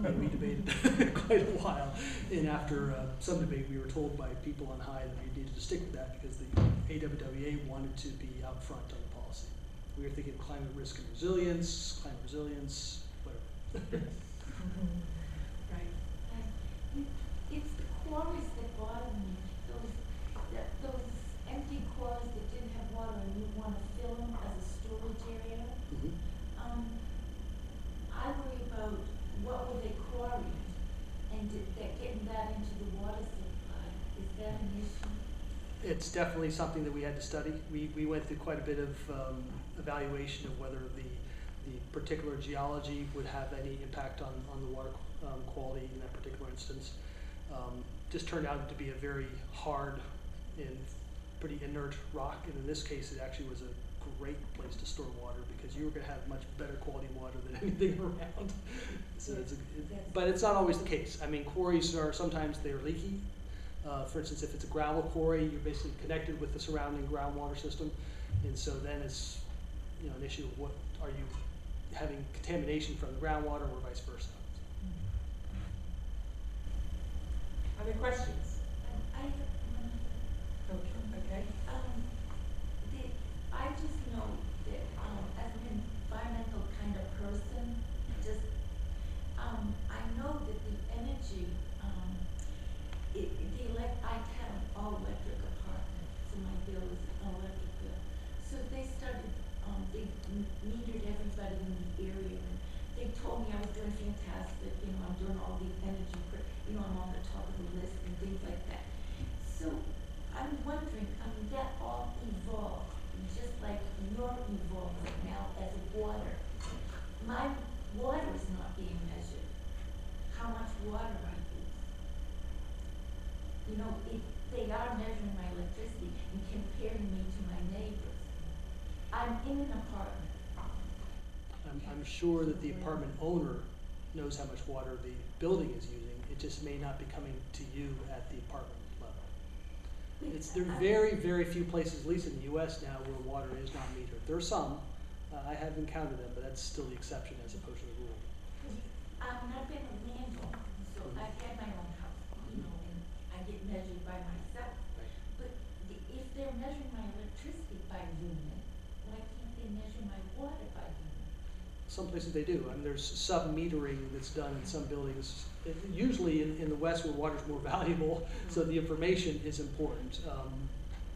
And we debated quite a while, and after some debate, we were told by people on high that we needed to stick with that because the AWWA wanted to be out front on the policy. We were thinking climate risk and resilience, whatever. Right. It's the quarries that bother me. Those empty quarries that didn't have water and you want to fill them as a storage area. Mm-hmm. I worry about what were they quarrying, and getting that into the water supply. Is that an issue? It's definitely something that we had to study. We went through quite a bit of evaluation of whether the particular geology would have any impact on the water quality in that particular instance. Just turned out to be a very hard and pretty inert rock, and in this case it actually was a great place to store water because you were going to have much better quality water than anything around. So but it's not always the case. I mean, quarries are sometimes they're leaky. For instance, if it's a gravel quarry, you're basically connected with the surrounding groundwater system, and so then it's, you know, an issue of what are you having contamination from the groundwater or vice versa. Other questions? I have one. Okay. I just know that as an environmental kind of person, I know that the energy, I have an all-electric apartment, so my bill is an electric bill. So they started, they metered everybody in the area, and they told me I was doing fantastic, you know, I'm doing all the energy, you know, I'm on the top of the list and things like that. So I'm wondering, that all evolved, just like you're evolving now as a water. My water is not being measured. How much water I use. You know, they are measuring my electricity and comparing me to my neighbors. I'm in an apartment. I'm sure that the apartment owner knows how much water the building is using. It just may not be coming to you at the apartment level. There are very, very few places, at least in the U.S. now, where water is not metered. There are some. I have encountered them, but that's still the exception as opposed to the rule. I've been a landowner, so I've had my own house, you know, and I get measured by myself. But if they're measuring my electricity by unit, why can't they measure my water by unit? Some places they do. I mean, there's sub-metering that's done in some buildings. Usually in the West where water is more valuable, so the information is important.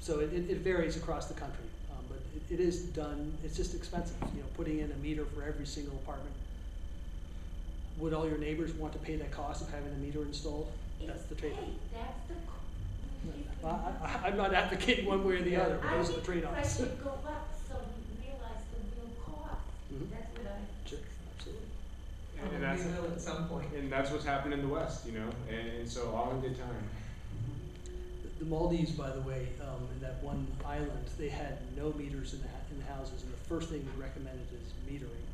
So it varies across the country, but it is done. It's just expensive, you know, putting in a meter for every single apartment. Would all your neighbors want to pay that cost of having a meter installed? That's the trade-off. That's the. I'm not advocating one way or the other, but those are the trade-offs. I think the price should go up so we realize the real cost. Mhm. That's what I. Sure, absolutely. And that's, We will at some point. and that's what's happened in the West, you know, and so all in good time. The Maldives, by the way, in that one island, they had no meters in the houses, and the first thing we recommended is metering.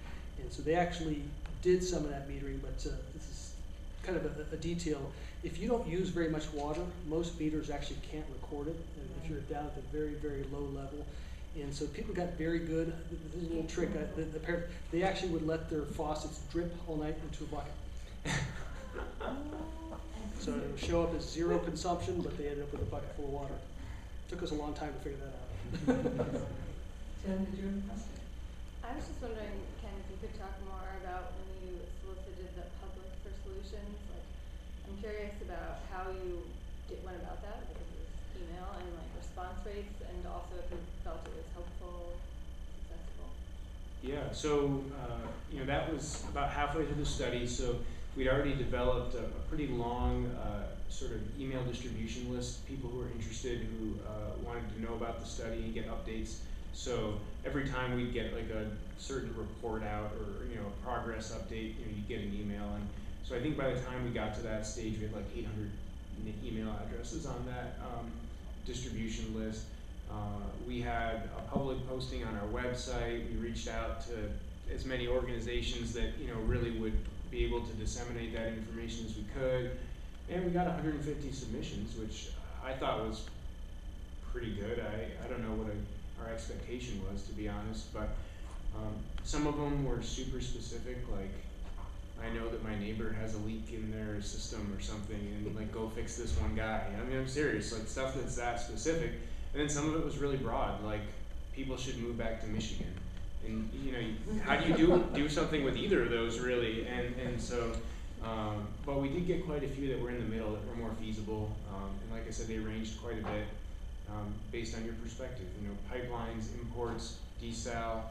And so they actually did some of that metering, but this is kind of a detail. If you don't use very much water, most meters actually can't record it, and if you're down at the very, very low level. And so people got very good. This is a little trick. They actually would let their faucets drip all night into a bucket. So it would show up as 0 consumption, but they ended up with a bucket full of water. Took us a long time to figure that out. Jen, did you have a question? I was just wondering, Ken, if you could talk more about when you solicited the public for solutions. Like, I'm curious about how you went about that, like if it was email and like response rates, and also if you felt it was helpful, successful. Yeah, so, that was about halfway through the study, so we'd already developed a pretty long sort of email distribution list, people who were interested, who wanted to know about the study and get updates. So every time we'd get like a certain report out or, a progress update, you'd get an email. And so I think by the time we got to that stage, we had like 800 email addresses on that distribution list. We had a public posting on our website. We reached out to as many organizations that really would be able to disseminate that information as we could, and we got 150 submissions, which I thought was pretty good. I don't know what our expectation was, to be honest, but some of them were super specific, like I know that my neighbor has a leak in their system or something, and like go fix this one guy. I mean, I'm serious, like stuff that's that specific. And then some of it was really broad, like people should move back to Michigan. And how do you do something with either of those really? And so, but we did get quite a few that were in the middle that were more feasible. And like I said, they ranged quite a bit based on your perspective. Pipelines, imports, desal,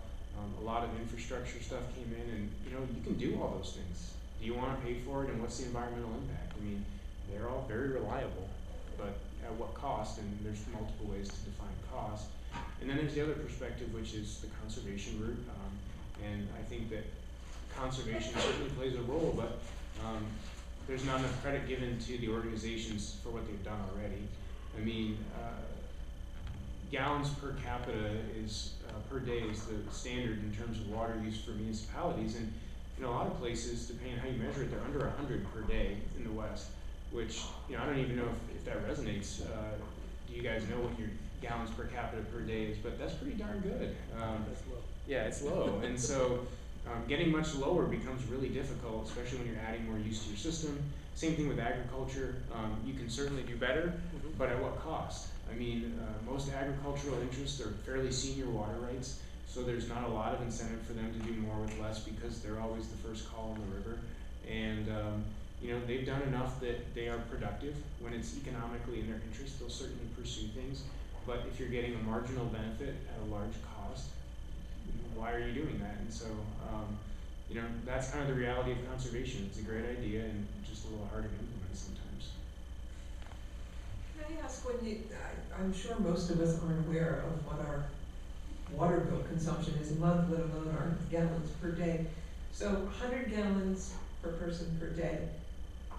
a lot of infrastructure stuff came in, and you can do all those things. Do you want to pay for it, and what's the environmental impact? I mean, they're all very reliable, but at what cost? And there's multiple ways to define cost. And then there's the other perspective, which is the conservation route. And I think that conservation certainly plays a role, but there's not enough credit given to the organizations for what they've done already. I mean, gallons per capita is, per day is the standard in terms of water use for municipalities. And in a lot of places, depending on how you measure it, they're under 100 per day in the West, which, I don't even know if that resonates. Do you guys know what your gallons per capita per day is? But that's pretty darn good. That's low. Yeah, it's low. And so getting much lower becomes really difficult, especially when you're adding more use to your system. Same thing with agriculture. You can certainly do better, but at what cost? I mean, most agricultural interests are fairly senior water rights, so there's not a lot of incentive for them to do more with less because they're always the first call on the river. And they've done enough that they are productive. When it's economically in their interest, they'll certainly pursue things. But if you're getting a marginal benefit at a large cost, why are you doing that? And so, that's kind of the reality of conservation. It's a great idea and just a little harder to implement sometimes. Can I ask, I'm sure most of us aren't aware of what our water bill consumption is a month, let alone our gallons per day. So 100 gallons per person per day.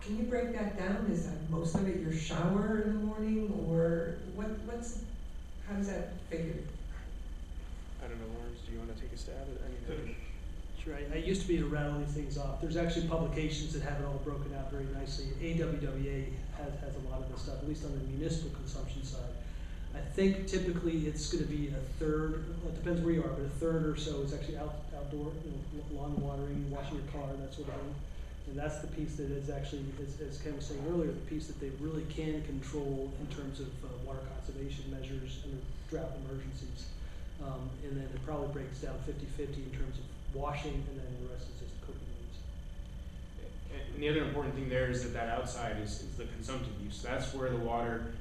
Can you break that down? Is that most of it your shower in the morning, or how does that figure? I don't know, Lawrence, do you want to take a stab at it? Sure, I used to be able to rattle these things off. There's actually publications that have it all broken out very nicely. AWWA has a lot of this stuff, at least on the municipal consumption side. I think typically it's going to be a third, it depends where you are, but a third or so is actually outdoor, lawn watering, washing your car, that sort of thing. And that's the piece that is actually, as Ken was saying earlier, the piece that they really can control in terms of water conservation measures and drought emergencies. And then it probably breaks down 50-50 in terms of washing, and then the rest is just cooking needs. And the other important thing there is that outside is the consumptive use. That's where the water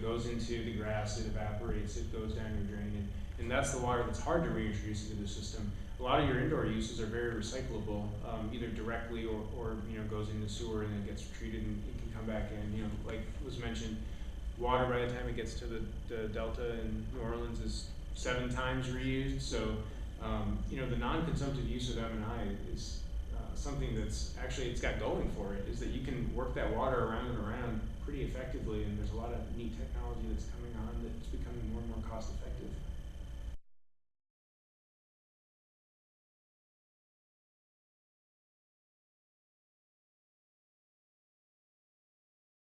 goes into the grass, it evaporates, it goes down your drain, and that's the water that's hard to reintroduce into the system. A lot of your indoor uses are very recyclable, either directly or goes into sewer and then gets treated and it can come back in. Like was mentioned, water by the time it gets to the Delta in New Orleans is 7 times reused. So the non-consumptive use of M&I is something that's actually, it's got going for it, is that you can work that water around and around pretty effectively, and there's a lot of neat technology that's coming on that's becoming more and more cost effective.